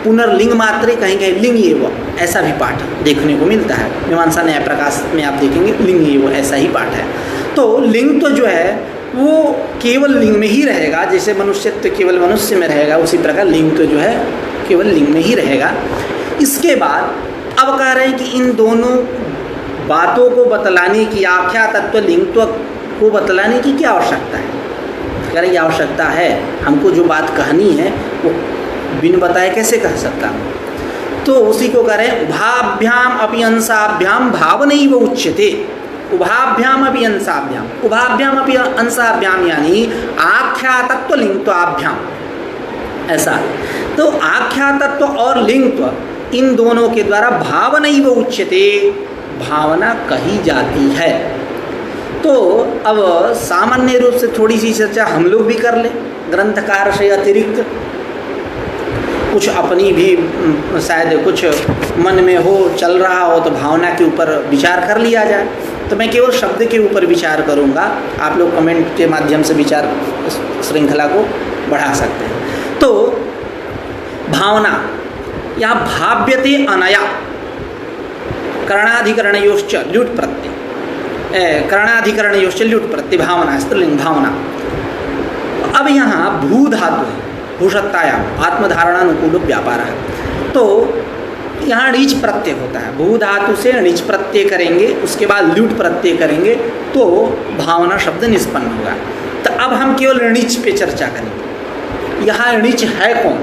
पुनर्लिंग मात्रे, कहीं कहीं लिंग ये वो, ऐसा भी पाठ देखने को मिलता है। मीमांसा न्याय प्रकाश में आप देखेंगे लिंग ये वो ऐसा ही पाठ है। तो लिंग तो जो है वो केवल लिंग में ही रहेगा, जैसे मनुष्यत्व केवल मनुष्य में रहेगा उसी प्रकार लिंग तो जो है केवल लिंग में ही रहेगा। इसके बाद अब कह रहे हैं कि इन दोनों बातों को बतलाने की, आख्यातत्व लिंगत्व को बतलाने की क्या आवश्यकता है? अगर ये आवश्यकता है, हमको जो बात कहनी है वो बिन बताए कैसे कह सकता हूँ? तो उसी को कह रहे हैं उभाभ्याम अपि अंशाभ्याम भावनैव उच्यते। उभाभ्याम अपि अंशाभ्याम, उभाभ्याम अपि अंशाभ्याम यानी आख्यातत्व लिंगत्वाभ्याम, ऐसा। तो आख्यातत्व और लिंगत्व इन दोनों के द्वारा भावनैव उच्यते, भावना कही जाती है। तो अब सामान्य रूप से थोड़ी सी चर्चा हम लोग भी कर लें, ग्रंथकार से अतिरिक्त कुछ अपनी भी शायद कुछ मन में हो, चल रहा हो तो भावना के ऊपर विचार कर लिया जाए। तो मैं केवल शब्द के ऊपर विचार करूंगा, आप लोग कमेंट के माध्यम से विचार श्रृंखला को बढ़ा सकते हैं। तो भावना या भाव्यते अनया करणाधिकरणयोश्च ल्युट् प्रत्यय, करणाधिकरणयोश्च ल्युट् प्रत्यय भावना, स्त्रीलिंग भावना। अब यहाँ भू धातु है, भूषत्तायाम आत्मधारणानुकूल व्यापार है। तो यहाँ णिच प्रत्यय होता है, भू धातु से णिच प्रत्यय करेंगे, उसके बाद ल्युट् प्रत्यय करेंगे तो भावना शब्द निष्पन्न होगा। तो अब हम केवल णिच पे चर्चा करेंगे। यहाँ णिच है कौन?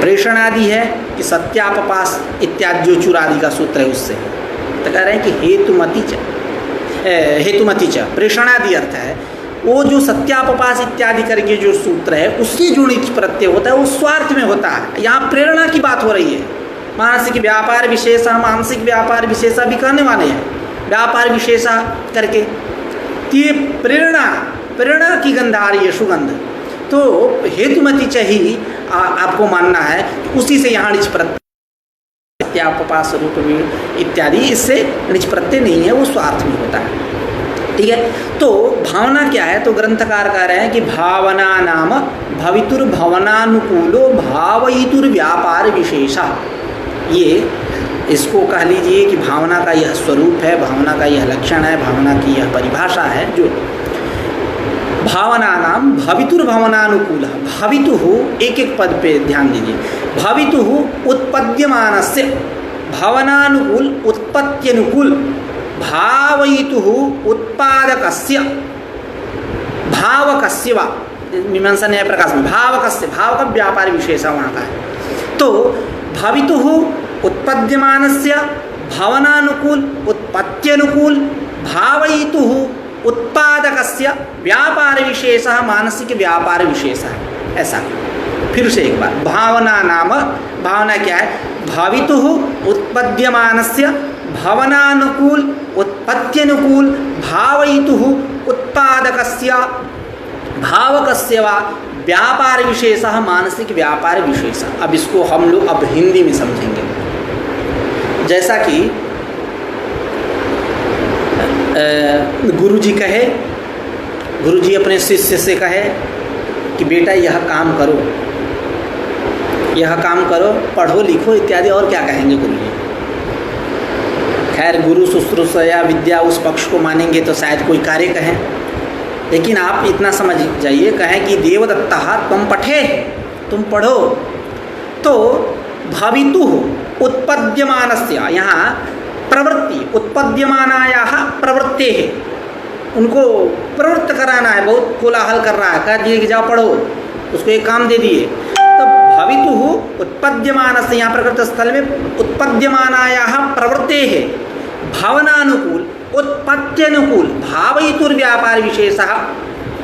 प्रेषण आदि है कि सत्यापपास इत्यादि जो चुरादि का सूत्र है उससे। तो कह रहे हैं कि हेतुमति च प्रेषणादि अर्थ है वो जो सत्यापपास इत्यादि करके जो सूत्र है उससे जो णिच प्रत्यय होता है वो स्वार्थ में होता है। यहाँ प्रेरणा की बात हो रही है। मानसिक व्यापार विशेषा, मानसिक व्यापार विशेषा भी कहने वाले हैं, व्यापार विशेषा करके। ये प्रेरणा की गंध आ रही है, सुगंध। तो हेतुमति च ही आपको मानना है, उसी से यहाँ णिच प्रत्यय सत्यापपास रूप में इत्यादि, इससे णिच प्रत्यय नहीं है, वो स्वार्थ में होता है। ठीक है। तो भावना क्या है? तो ग्रंथकार कह रहे हैं कि भावना नाम भवितुर्भवनानुकूलो भावयितुर्व्यापार विशेषा। ये इसको कह लीजिए कि भावना का यह स्वरूप है, भावना का यह लक्षण है, भावना की यह परिभाषा है। जो भावना नाम भवितुर्भवनानुकूल, भवितु एक एक पद पे ध्यान दीजिए। भवितु उत्पद्यमानस्य, भावनानुकूल उत्पत्त्यनुकूल भावयितुः उत्पादकस्य भावकस्य वा मीमांसा न्याय प्रकाश में भावकस्य भाव का व्यापार विशेष वहाँ का है। तो भावितुः उत्पद्यमानस्य भावनानुकूल उत्पत्त्यनुकूल भावयितुः उत्पादकस्य व्यापार विशेषः मानसिक व्यापार विशेष है। ऐसा फिर से एक बार, भावना नाम भावना क्या है? भावितुः उत्पद्यमानस्य भावनानुकूल उत्पत्त्यनुकूल भावयितुः उत्पादकस्य भावकस्य वा व्यापार विशेषः मानसिक व्यापार विशेष। अब इसको हम लोग अब हिंदी में समझेंगे। जैसा कि गुरुजी कहे, गुरुजी अपने शिष्य से कहे कि बेटा यह काम करो, यह काम करो, पढ़ो लिखो इत्यादि, और क्या कहेंगे गुरुजी? खैर गुरु शुश्रूषा या विद्या उस पक्ष को मानेंगे तो शायद कोई कार्य कहें, लेकिन आप इतना समझ जाइए, कहें कि देवदत्ता तुम पठे, तुम पढ़ो। तो भावितुः उत्पद्यमानस्य, यहाँ प्रवृत्ति उत्पद्यमानायाः प्रवृत्तेः, उनको प्रवृत्त कराना है, बहुत कोलाहल कर रहा है, कह दिए कि जाओ पढ़ो, उसको एक काम दे दिए। तब भावितुः उत्पद्यमानस्य, यहाँ प्रकृत स्थल में उत्पद्यमानायाः प्रवृत्तेः भावनानुकूल उत्पत्त्यनुकूल भावयितुर व्यापार विशेषः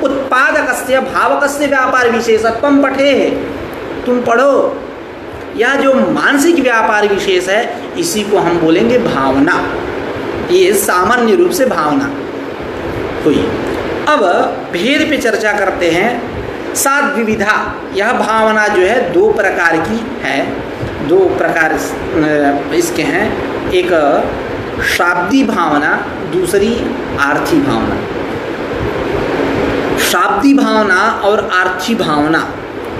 उत्पादकस्य भावकस्य व्यापार विशेषः त्वं पठेः, तुम पढ़ो। यह जो मानसिक व्यापार विशेष है इसी को हम बोलेंगे भावना। ये सामान्य रूप से भावना हुई। अब भेद पे चर्चा करते हैं। सात विविधा, यह भावना जो है दो प्रकार की है, दो प्रकार इसके हैं, एक शाब्दी भावना, दूसरी आर्थी भावना। शाब्दी भावना और आर्थी भावना,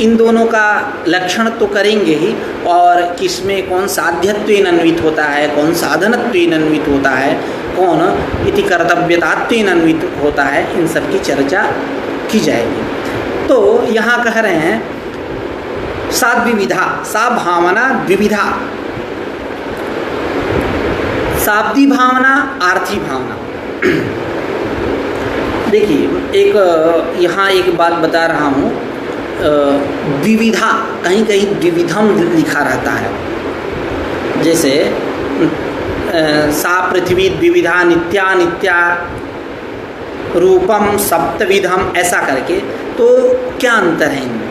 इन दोनों का लक्षण तो करेंगे ही, और किसमें कौन साध्यत्वेन अन्वित होता है, कौन साधनत्वेन अन्वित होता है, कौन इति कर्तव्यतात्वेन अन्वित होता है, इन सब की चर्चा की जाएगी। तो यहाँ कह रहे हैं सात विविधा, सा भावना द्विविधा, शाब्दी भावना, आर्थी भावना। देखिए एक यहाँ एक बात बता रहा हूँ, द्विविधा, कहीं कहीं द्विविधम लिखा रहता है, जैसे सा पृथ्वी द्विविधा नित्या नित्या रूपम सप्तविधम, ऐसा करके। तो क्या अंतर है इनमें?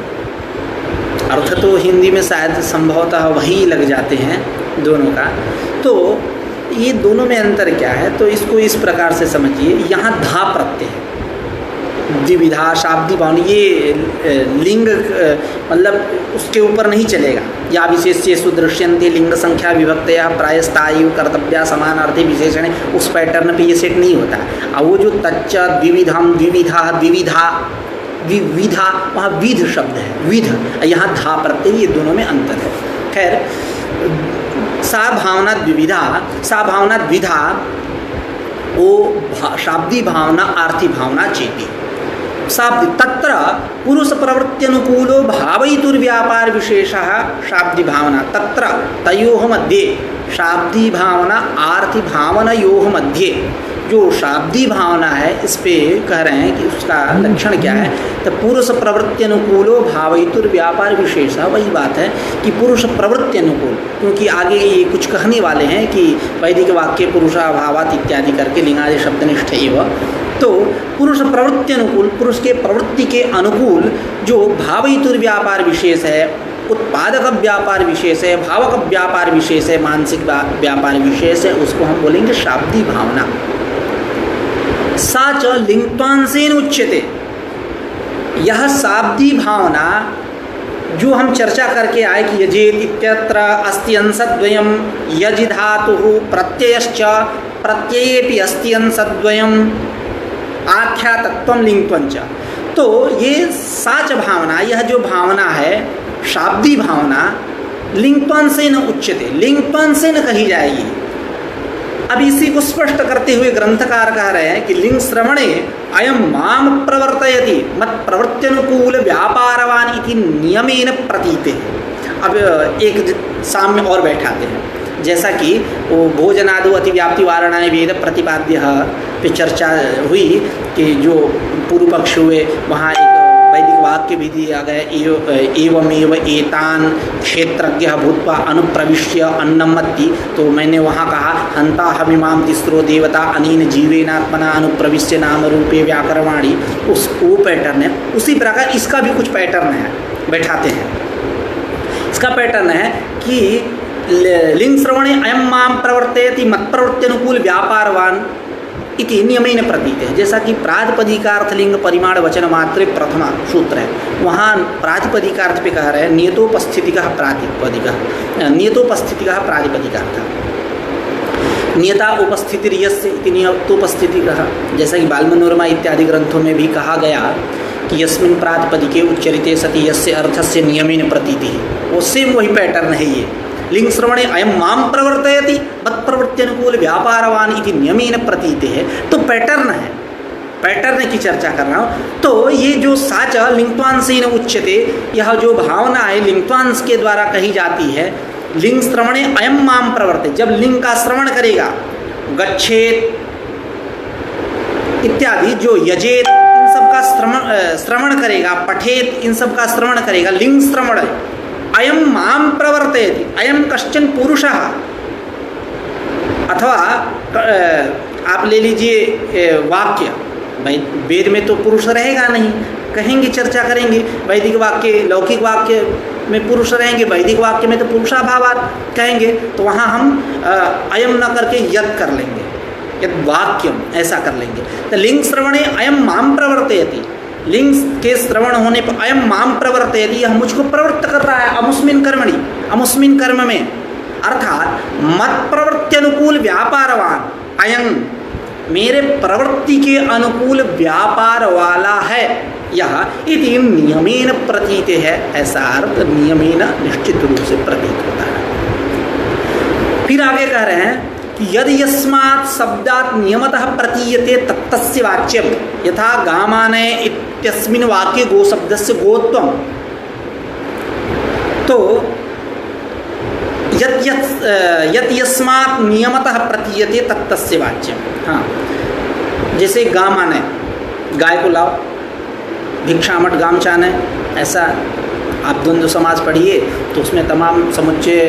अर्थ तो हिंदी में शायद संभवतः वही लग जाते हैं दोनों का। तो ये दोनों में अंतर क्या है? तो इसको इस प्रकार से समझिए, यहाँ धा प्रत्यय है, द्विविधा शाब्दी भावना, ये लिंग मतलब उसके ऊपर नहीं चलेगा। या विशेष्येषु दृश्यन्ते लिंग संख्या विभक्तया प्रायस्तायु कर्तव्या समानार्थी विशेषण, उस पैटर्न पे ये सेट नहीं होता। और वो जो तच्च द्विविधम द्विविधा द्विविधा विविधा, वहाँ विध शब्द है, विध, यहाँ धा प्रत्यय, ये दोनों में अंतर है। खैर सा भावना द्विविधा, सा भावना द्विधा, वो शाब्दी भावना आर्थी भावना चेती। शाब्दी तत्र पुरुष प्रवृत्त्यनुकूलो भावयितुर्व्यापार विशेषः शाब्दी भावना, तत्र तयोः मध्ये शाब्दी भावना आर्थी भावनयोः मध्ये जो शाब्दी भावना है, इस पे कह रहे हैं कि उसका लक्षण क्या है? तो पुरुष प्रवृत्ति अनुकूलो भावयितुर व्यापार विशेष। वही बात है कि पुरुष प्रवृत्ति अनुकूल, क्योंकि आगे ये कुछ कहने वाले हैं कि वैदिक वाक्य पुरुषाभावात इत्यादि करके लिंगादि शब्दनिष्ठ एवं, तो पुरुष प्रवृत्ति अनुकूल, पुरुष के प्रवृत्ति के अनुकूल जो भावयितुर व्यापार विशेष है, उत्पादक व्यापार विशेष है, भावक व्यापार विशेष है, मानसिक व्यापार विशेष है, उसको हम बोलेंगे शाब्दी भावना। सा च लिंगत्वांसेन उच्यते, यह शाब्दी भावना जो हम चर्चा करके आए कि यजेत इत्यत्र अस्ति अंशद्वयम्, यजि धातुः प्रत्ययश्च प्रत्ययेपि अस्ति अंशद्वयम् आख्यातत्वं लिंगत्वञ्च। तो ये साच भावना, यह जो भावना है शाब्दी भावना, लिंगत्वांसेन उच्यते, लिंगत्वांसेन कही जाएगी। अब इसी को स्पष्ट करते हुए ग्रंथकार कह रहे हैं कि लिंग श्रवणे अयम माम प्रवर्तयति मत प्रवृत्त्यनुकूल व्यापारवान इति नियमेन प्रतीते। अब एक सामने और बैठाते हैं, जैसा कि वो भोजनादो अतिव्याप्ति वारणाय वेद प्रतिपाद्य पे चर्चा हुई कि जो पूर्व पक्ष हुए वहाँ एक वैदिक वाक्य भी दिया गया, एवमेव एतान क्षेत्रज्ञ भूत्वा अनुप्रविश्य अन्नमत्ति। तो मैंने वहाँ कहा हंता हमिमाम तिस्रो देवता अनीन जीवेनात्मना अनुप्रविश्य नाम रूपे व्याकरवाणी, उस वो पैटर्न है। उसी प्रकार इसका भी कुछ पैटर्न है, बैठाते हैं। इसका पैटर्न है कि लिंग श्रवणे अयम माम प्रवर्तयति मत प्रवृत्त्यनुकूल व्यापारवान इति नियमेन प्रतीत है। जैसा कि प्रातिपदिकार्थ लिंग परिमाण वचन मात्रे प्रथमा सूत्र है, वहाँ प्रातिपदिकार्थ पे कह रहे हैं नियतोपस्थितिकः प्रातिपदिकः, नियतोपस्थितिकः प्रातिपदिकार्थ, नियता उपस्थितिर्यस्य इति नियतोपस्थितिकः। जैसा कि बालमनोरमा इत्यादि ग्रंथों में भी कहा गया कि यस्मिन् प्रातिपदिके उच्चरिते सति यस्य अर्थस्य नियमेन प्रतीति, वो सेम वही पैटर्न है। ये लिंग श्रवणे अयम माम प्रवर्तयति मत प्रवृत्त्यनुकूल व्यापारवान इति नियमेन प्रतीते है। तो पैटर्न है, पैटर्न की चर्चा कर रहा हूँ। तो ये जो साच लिंगत्वांसेन उच्यते, यह जो भावना है लिंगत्वांस के द्वारा कही जाती है। लिंग श्रवणे अयम माम प्रवर्ते, जब लिंग का श्रवण करेगा, गच्छेत इत्यादि जो यजेत इन सब का श्रवण करेगा, पठेत इन सब का श्रवण करेगा, लिंग श्रवण अयम माम प्रवर्तयति, अयम कश्चन पुरुषः, अथवा आप ले लीजिए वाक्य, भाई वेद में तो पुरुष रहेगा नहीं, कहेंगे चर्चा करेंगे, वैदिक वाक्य लौकिक वाक्य में पुरुष रहेंगे, वैदिक वाक्य में तो पुरुषाभावात कहेंगे। तो वहाँ हम अयम न करके यद कर लेंगे, यद वाक्यम ऐसा कर लेंगे। तो लिंग श्रवणे अयम माम प्रवर्तयति, लिंग के श्रवण होने पर अयम माम प्रवर्तयति, यह मुझको प्रवृत्त कर रहा है अमुस्मिन कर्मणि, अमुस्मिन कर्म में, अर्थात मत प्रवृत्त्यनुकूल व्यापारवान, अयं मेरे प्रवृत्ति के अनुकूल व्यापार वाला है यह, इति नियमेन प्रतीत है। ऐसा अर्थ नियमेन निश्चित रूप से प्रतीत होता है। फिर आगे कह रहे हैं कि यदि यस्मात् शब्दात् नियमतः प्रतीयते तत्तस्य वाच्यम, यथा गामानय इत्यस्मिन् वाक्ये गो शब्दस्य गोत्वम। तो यत् यस्मात् नियमतः प्रतीयते तत्तस्य वाच्यम। हाँ, जैसे गामानय, गाय को लाओ, भिक्षामठ गामचानय, ऐसा आप द्वंद्व समाज पढ़िए तो उसमें तमाम समुच्चय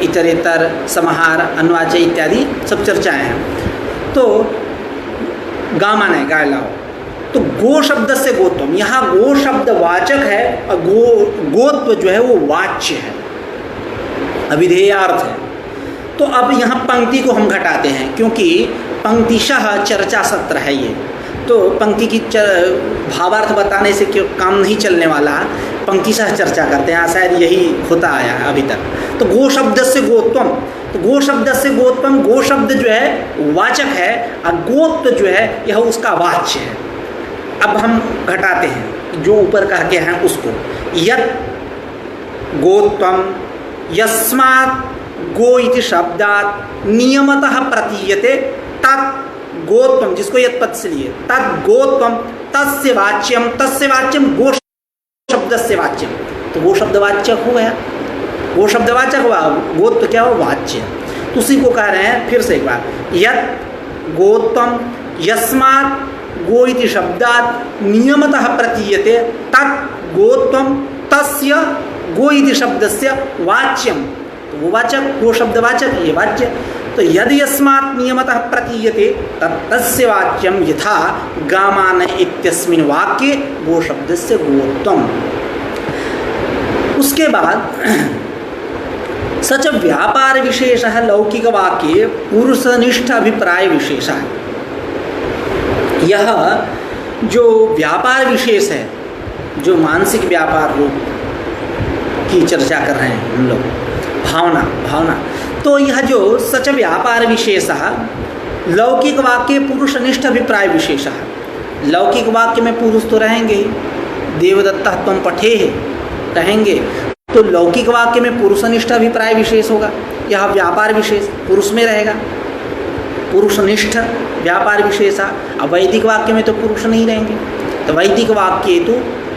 इतरेतर समाहार अन्वाच्य इत्यादि सब चर्चाएं हैं। तो गामानय गाय लाओ, तो गो शब्द से गोत्वम, यहाँ गो शब्द वाचक है और गोत्व जो है वो वाच्य है, अभिधेयार्थ है। तो अब यहाँ पंक्ति को हम घटाते हैं, क्योंकि पंक्तिशः चर्चा सत्र है ये, तो पंक्ति की भावार्थ बताने से क्यों काम नहीं चलने वाला, पंक्तिशः चर्चा करते हैं, शायद यही होता आया है अभी तक। तो गो शब्द से गोत्वम, तो गो शब्द से गोत्वम, गो शब्द जो है वाचक है और गोत्व जो है यह उसका वाच्य है। अब हम घटाते हैं जो ऊपर कह के हैं उसको, यत् गोत्वम यस्मात् गो इति शब्दात् नियमतः प्रतीयते तत् गोत्वम, जिसको यत् पद से लिए, तत् गोत्वम तस्य वाच्यम, तस्य वाच्यम गो शब्द से वाच्यम। तो गो शब्द वाच्यक हो गया, गो शब्द वाचक हुआ, गोत्व क्या हो, वाच्य। तो उसी को कह रहे हैं फिर से एक बार, यत् गोत्वम यस्मात् गो इति शब्दात् नियमतः प्रतीयते तत् गोत्वम तस्य गो इति शब्दस्य वाच्यम। तो वो वाचक, गो शब्द वाचक, ये वाच्य। तो यदि यस्मात् नियमतः प्रतीयते तस्य वाच्यम, यथा गामान इत्यस्मिन् वाक्ये गो शब्दस्य गोत्वम। उसके बाद सच व्यापार विशेषः लौकिक वाक्ये पुरुषनिष्ठ अभिप्राय विशेषः। यह जो व्यापार विशेष है, जो मानसिक व्यापार रूप की चर्चा कर रहे हैं हम लोग, भावना, तो यह जो सच व्यापार विशेषः लौकिक वाक्य पुरुषनिष्ठ अभिप्राय विशेषः। लौकिक वाक्य में पुरुष तो रहेंगे ही, देवदत्तः त्वं पठेः कहेंगे, तो लौकिक वाक्य में पुरुषनिष्ठ अभिप्राय विशेष होगा। यह व्यापार विशेष पुरुष में रहेगा, पुरुषनिष्ठ व्यापार विशेष। अब वैदिक वाक्य में तो पुरुष नहीं रहेंगे, तो वैदिक वाक्य तो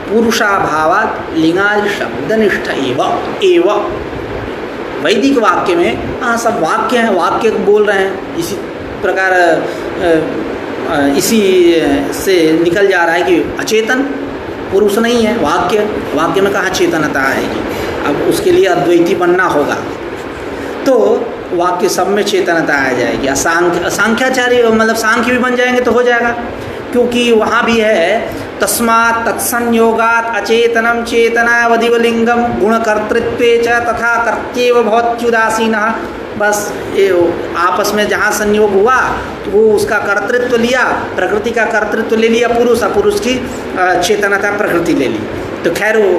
पुरुषाभावात् लिंगादि शब्दनिष्ठ एव वैदिक वाक्य में हाँ सब वाक्य हैं, वाक्य बोल रहे हैं, इसी प्रकार इसी से निकल जा रहा है कि अचेतन पुरुष नहीं है वाक्य, वाक्य में कहाँ चेतनता आएगी। अब उसके लिए अद्वैती बनना होगा तो वाक्य सब में चेतनता आ जाएगी। सांख्याचार्य मतलब सांख्य भी बन जाएंगे तो हो जाएगा, क्योंकि वहाँ भी है तस्मात् तत्संयोगात् अचेतनम चेतनावदिवलिंगम गुणकर्तृत्वे च तथा कर्त्येव भवत्युदासीनः। बस ये आपस में जहाँ संयोग हुआ तो वो उसका कर्तृत्व लिया, प्रकृति का कर्तृत्व ले लिया पुरुष, और पुरुष की चेतनता प्रकृति ले ली। तो खैर वो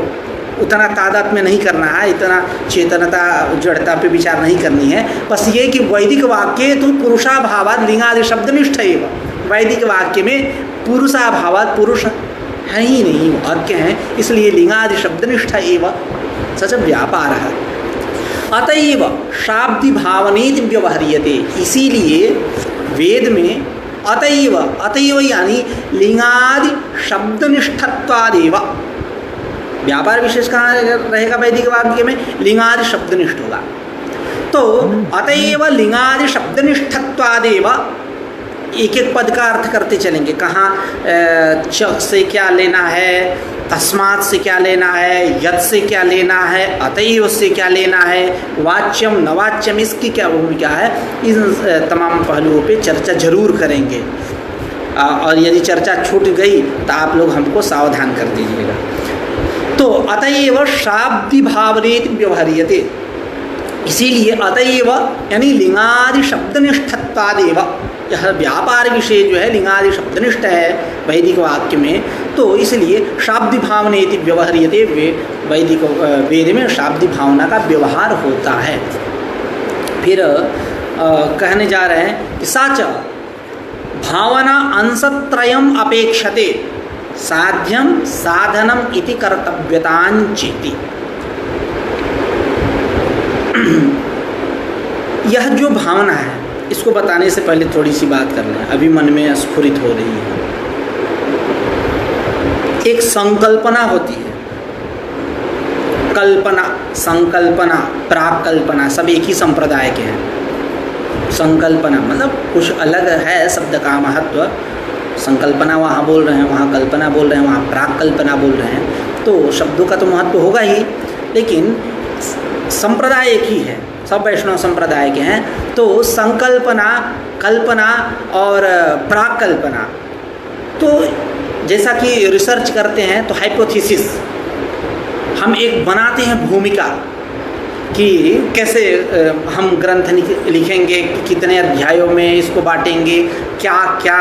उतना तादाद में नहीं करना है, इतना चेतनता जड़ता पे विचार नहीं करनी है। बस ये कि वैदिक वाक्य तो पुरुषाभावात् लिंगादि शब्दनिष्ठ एव, वैदिक वाक्य में पुरुषाभावात् पुरुष है ही नहीं, वाक्य हैं, इसलिए लिंगादि शब्दनिष्ठ एव सच व्यापार है। अतएव शाब्दि भावनेति व्यवहार्यते, इसीलिए वेद में अतएव यानी लिंगादि शब्दनिष्ठत्वादेव, व्यापार विशेष कहाँ रहेगा वैदिक वाक्य में, लिंगादि शब्दनिष्ठ होगा। तो अतएव लिंगादि शब्दनिष्ठत्वादेव, एक एक पद का अर्थ करते चलेंगे, कहाँ च से क्या लेना है, तस्मात् से क्या लेना है, यत् से क्या लेना है, अतएव से क्या लेना है, वाच्यम नवाच्यम इसकी क्या भूमिका है, इन तमाम पहलुओं पे चर्चा जरूर करेंगे। और यदि चर्चा छूट गई तो आप लोग हमको सावधान कर दीजिएगा। तो अतएव शाब्दि भावनेति व्यवहार्यते, इसीलिए अतएव यानी लिंगादि शब्दनिष्ठत्वादेव, यह व्यापार विषय जो है लिंगादि शब्दनिष्ठ है वैदिक वाक्य में, तो इसलिए शाब्दि भावनेति व्यवहार्यते, वैदिक वेद में शाब्दि भावना का व्यवहार होता है। फिर कहने जा रहे हैं कि साच भावना अंशत्रयम् अपेक्षते साध्यम साधनम इति कर्तव्यतांचिति। यह जो भावना है इसको बताने से पहले थोड़ी सी बात कर लें, अभी मन में स्फुरित हो रही है। एक संकल्पना होती है, कल्पना, संकल्पना, प्राक कल्पना, सब एक ही संप्रदाय के हैं। संकल्पना मतलब कुछ अलग है शब्द का महत्व, संकल्पना वहाँ बोल रहे हैं, वहाँ कल्पना बोल रहे हैं, वहाँ प्राक कल्पना बोल रहे हैं, तो शब्दों का तो महत्व होगा ही, लेकिन संप्रदाय एक ही है, सब वैष्णव संप्रदाय के हैं। तो संकल्पना, कल्पना और प्राक कल्पना, तो जैसा कि रिसर्च करते हैं तो हाइपोथेसिस, हम एक बनाते हैं भूमिका कि कैसे हम ग्रंथ लिखेंगे, कितने अध्यायों में इसको बांटेंगे, क्या क्या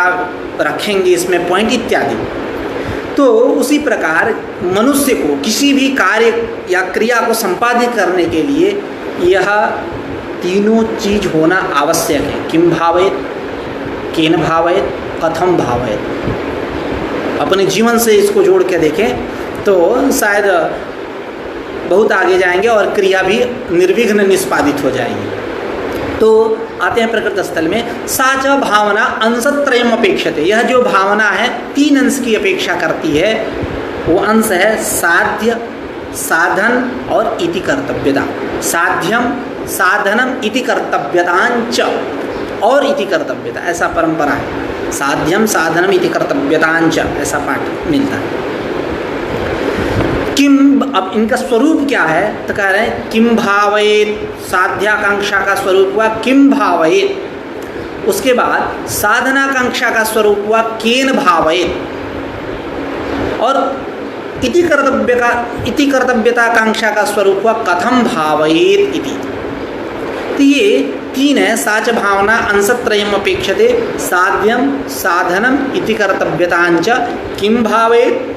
रखेंगे इसमें पॉइंट इत्यादि। तो उसी प्रकार मनुष्य को किसी भी कार्य या क्रिया को संपादित करने के लिए यह तीनों चीज होना आवश्यक है। किम भावेत, केन भावेत, कथम भावेत। अपने जीवन से इसको जोड़ के देखें तो शायद बहुत आगे जाएंगे और क्रिया भी निर्विघ्न निष्पादित हो जाएगी। तो आते हैं प्रकृत स्थल में, साच भावना अंशत्रयम् अपेक्षते, यह जो भावना है तीन अंश की अपेक्षा करती है। वो अंश है साध्य, साधन और इति कर्तव्यता। साध्यम साधनम इति कर्तव्यतांच, और इति कर्तव्यता, ऐसा परंपरा है। साध्यम साधनम इति कर्तव्यतांच, ऐसा पाठ मिलता है। किम, अब इनका स्वरूप क्या है तो कह रहे हैं किम भावेत, साध्याकांक्षा का स्वरूप हुआ किम भावेत। उसके बाद साधनाकांक्षा का स्वरूप हुआ केन भावेत, और इति कर्तव्यताकांक्षा का स्वरूप हुआ कथम भावेत इति। तो ये तीन है, साच भावना अंशत्रयम् अपेक्षते साध्यम साधनम इति कर्तव्यतांच किम भावेत,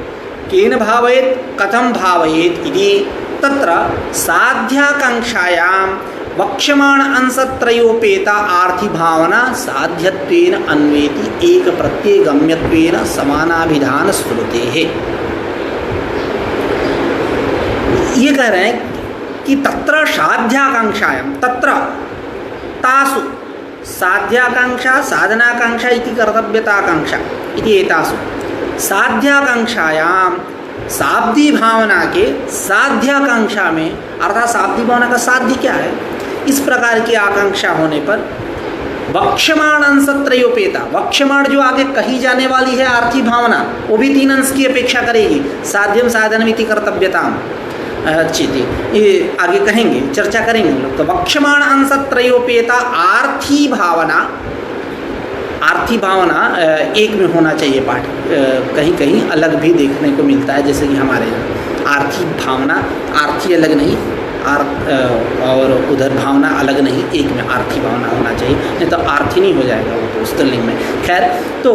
केन भावेत, कथम भावेत इति। तत्र साध्याकांक्षायां वक्ष्यमाण अंशत्रयोपेता आर्थी भावना साध्यत्वेन अन्वेति एक प्रत्ययगम्यत्वेन समानाभिधान श्रुतेः। ये कह रहे हैं कि तत्र साध्याकांक्षायां, तत्र तासु साध्याकांक्षा साधनाकांक्षा इति कर्तव्यताकांक्षा इति एतासु साध्याकांक्षायां, शाब्दी भावना के साध्याकांक्षा में, अर्थात शाब्दी भावना का साध्य क्या है, इस प्रकार की आकांक्षा होने पर वक्ष्यमाण अंश त्रयोपेता, वक्ष्यमाण जो आगे कही जाने वाली है आर्थी भावना, वो भी 3 अंश की अपेक्षा करेगी। साध्यम साधनमिति कर्तव्यताम, अच्छी थी, ये आगे कहेंगे, चर्चा करेंगे हम लोग। तो वक्ष्यमाण अंश त्रयोपेता आर्थी भावना, आर्थी भावना एक में होना चाहिए पाठ, कहीं कहीं अलग भी देखने को मिलता है, जैसे कि हमारे यहाँ आर्थी भावना, आर्थी अलग नहीं और उधर भावना अलग नहीं, एक में आर्थी भावना होना चाहिए, नहीं तो आर्थी नहीं हो जाएगा वो तो स्त्रीलिंग में। खैर, तो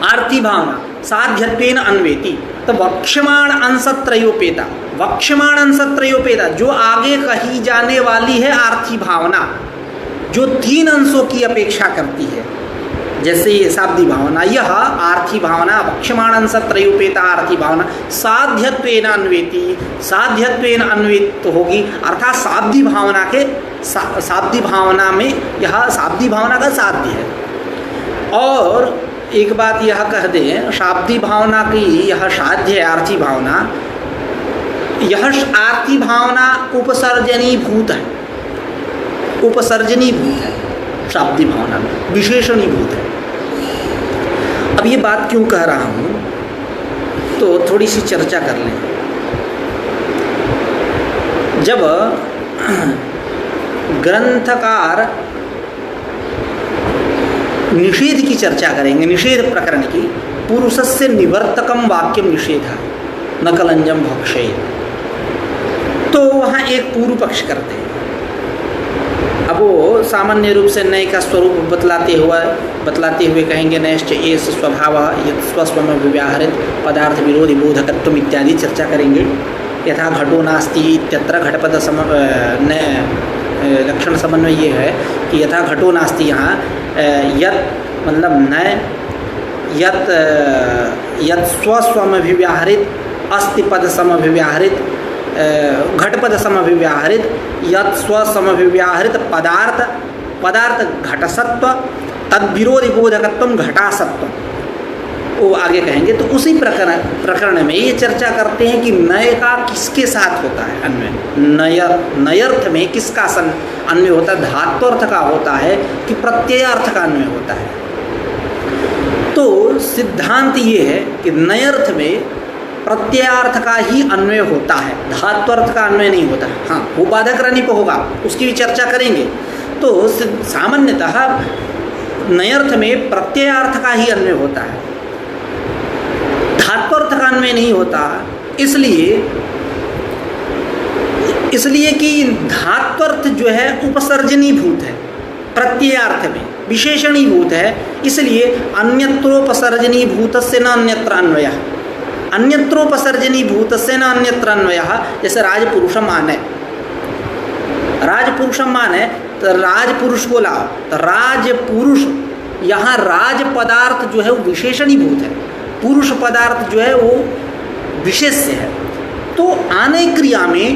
आर्थी भावना साध्यत्वेन अन्वेति, तो वक्ष्यमाण अंश त्रयोपेता, वक्ष्यमाण अंश त्रयोपेता जो आगे कही जाने वाली है आर्थी भावना, जो 3 अंशों की अपेक्षा करती है, जैसे ये शाब्दी भावना, यह आर्थी भावना वक्ष्यमाण अंश त्रयोपेता आर्थी भावना साध्यत्वेन अन्वेति, साध्यत्वेन अन्वित होगी, अर्थात शाब्दी भावना के शाब्दी भावना में यह शाब्दी भावना का साध्य है। और एक बात यह कह दें, शाब्दी भावना की यह साध्य है आर्थी भावना, यह आर्थी भावना उपसर्जनीभूत है, उपसर्जनीभूत है, शाब्दी भावना में विशेषणीभूत है। अब ये बात क्यों कह रहा हूँ, तो थोड़ी सी चर्चा कर लें। जब ग्रंथकार निषेध की चर्चा करेंगे, निषेध प्रकरण की, पुरुषस्य निवर्तकम वाक्यम निषेध न कलंजम भक्षेत, तो वहाँ एक पूर्व पक्ष करते हैं। अब वो सामान्य रूप से नय का स्वरूप बतलाते हुए कहेंगे नयश्च एष स्वभावः यत् स्वस्वम विव्याहरित पदार्थ विरोधी बोधकत्वम इत्यादि चर्चा करेंगे। यथा घटो नास्ति इत्यत्र घटपद लक्षण समन्वय ये है कि यथा घटो नास्ति, यहाँ यत् मतलब नय, यत् स्वस्वमभिव्याहरित अस्ति पद समभिव्याहरित घटपद समभिव्याहरित, यत् स्वसमभिव्याहरित पदार्थ घटसत्व तद्विरोधी बोधकत्वम घटासत्व, वो आगे कहेंगे। तो उसी प्रकरण में ये चर्चा करते हैं कि नय का किसके साथ होता है अन्वय, नयर्थ में किसका अन्वय होता है, धात्वर्थ का होता है कि प्रत्ययार्थ का अन्वय होता है। तो सिद्धांत ये है कि नयर्थ में प्रत्ययार्थ का ही अन्वय होता है, धात्वर्थ का अन्वय नहीं होता। हाँ, वो बाधक रनिप होगा, उसकी भी चर्चा करेंगे। तो सामान्यतः नयर्थ में प्रत्ययार्थ का ही अन्वय होता है, धात्वर्थ का अन्वय नहीं होता। इसलिए कि धात्वर्थ जो है उपसर्जनीभूत है, प्रत्ययार्थ में विशेषणीभूत है, इसलिए अन्यत्रोपसर्जनीभूतस्य न अन्यत्र अन्वयः, अन्यत्रोपसर्जनीभूतस्य न अन्यत्र अन्वयः। जैसे राजपुरुषम आने, राजपुरुषम माने तो राजपुरुष को लाओ, तो राजपुरुष, यहाँ राज पदार्थ जो है वो विशेषणीभूत है, पुरुष पदार्थ जो है वो विशेष्य है। तो आने क्रिया में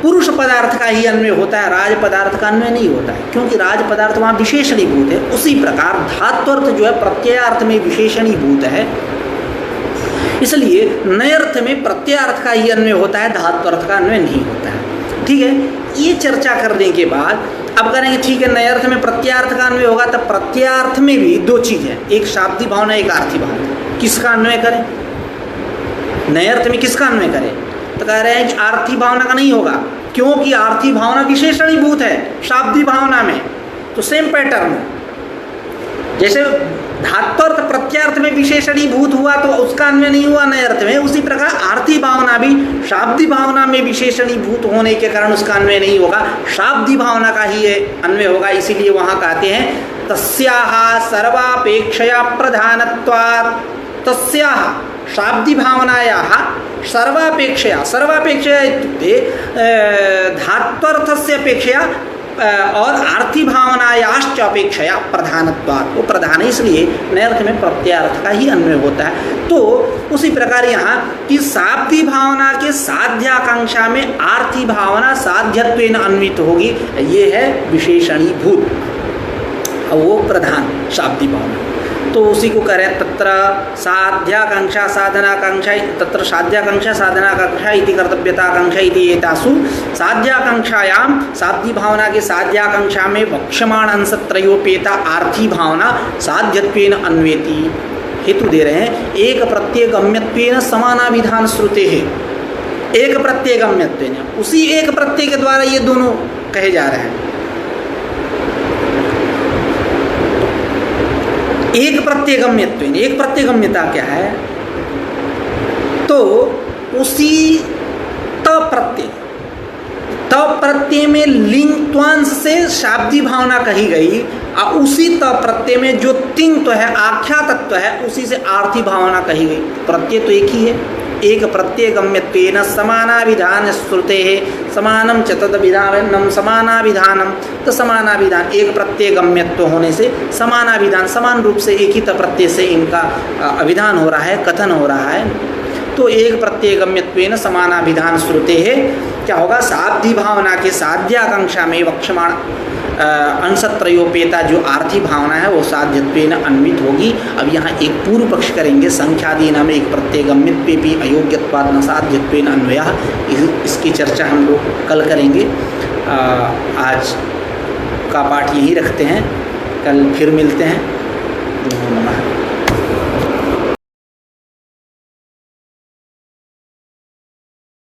पुरुष पदार्थ का ही अन्वय होता है, राज पदार्थ का अन्वय नहीं होता है, क्योंकि राज पदार्थ वहाँ विशेषणीभूत है। उसी प्रकार धात्वर्थ जो है प्रत्ययार्थ में विशेषणीभूत है, इसलिए नयर्थ में प्रत्ययार्थ का ही अन्वय होता है, धात्वर्थ का अन्वय नहीं होता है। ठीक है, ये चर्चा करने के बाद अब करेंगे ठीक है, नयर्थ में प्रत्ययार्थ का अन्वय होगा, तब प्रत्ययार्थ में भी 2 चीज़ है, एक शाब्दी भावना, एक आर्थी भावना। किसका अन्वय करें, नयर्थ में किसका अन्वय करें? तो कह रहे हैं आर्थी भावना का नहीं होगा, क्योंकि आर्थी भावना विशेषणीभूत है शाब्दी भावना में। तो सेम पैटर्न, जैसे धात्वर्थ प्रत्ययार्थ में विशेषणीभूत हुआ तो उसका अन्वय नहीं हुआ नयर्थ में, उसी प्रकार आर्थी भावना भी शाब्दी भावना में विशेषणीभूत होने के कारण उसका अन्वय नहीं होगा, शाब्दी भावना का ही अन्वय होगा। इसीलिए वहाँ कहते हैं तस्याः सर्वापेक्षया प्रधानत्वात्, तस्याः शाब्दी भावनायाः सर्वापेक्षया, सर्वापेक्षया इत्युक्ते धात्वर्थस्य अपेक्षया और आर्थी भावनायाश्च अपेक्षया प्रधानत्वात्, वो प्रधान है, इसलिए नयर्थ में प्रत्ययार्थ का ही अन्वय होता है। तो उसी प्रकार यहाँ कि शाब्दी भावना के साध्याकांक्षा में आर्थी भावना साध्यत्वेन अन्वित होगी, ये है विशेषणीभूत, वो प्रधान शाब्दी भावना। तो उसी को करें तत्र साध्याकांक्षा साधनाकांक्षा, तत्र साध्याकांक्षा साधनाकांक्षा इति कर्तव्यताकांक्षा इति एतासु साध्याकांक्षायां साध्य भावना के साध्याकांक्षा में वक्ष्यमाण अंशत्रयोपेता आर्थी भावना साध्यत्वेन अन्वेति। हेतु दे रहे हैं एक प्रत्यय गम्यत्वेन समानाभिधान श्रुते है। एक प्रत्यय गम्यत्वेन, उसी एक प्रत्यय के द्वारा ये दोनों कहे जा रहे हैं। एक प्रत्यय गम्यत्वेन, एक प्रत्यय गम्यता क्या है? तो उसी त प्रत्यय, त प्रत्यय में लिंग त्वांश से शाब्दी भावना कही गई और उसी त प्रत्यय में जो तिंग तो है, आख्या तत्व है, उसी से आर्थी भावना कही गई। प्रत्यय तो एक ही है। एक प्रत्यय गम्यत्वेन समानाभिधान श्रुते है, समानम च तदभिधानम समानाभिधानम। तो समानाभिधान, एक प्रत्यय गम्यत्व होने से समानाभिधान, समान रूप से एक ही त प्रत्यय से इनका अभिधान हो रहा है, कथन हो रहा है। तो एक प्रत्यय गम्यत्वेन समानाभिधान श्रुते है, क्या होगा? साध्य भावना के साध्याकांक्षा में वक्ष्यमाण अंशत्रयोपेता जो आर्थी भावना है वो साध्यत्वेन अन्वित होगी। अब यहाँ एक पूर्व पक्ष करेंगे, संख्यादि नाम एक प्रत्यय गम्यत्वे भी अयोग्यत्वात् न साध्यत्वेन अन्वयः। इसकी चर्चा हम लोग कल करेंगे। आज का पाठ यहीं रखते हैं, कल फिर मिलते हैं। नमः।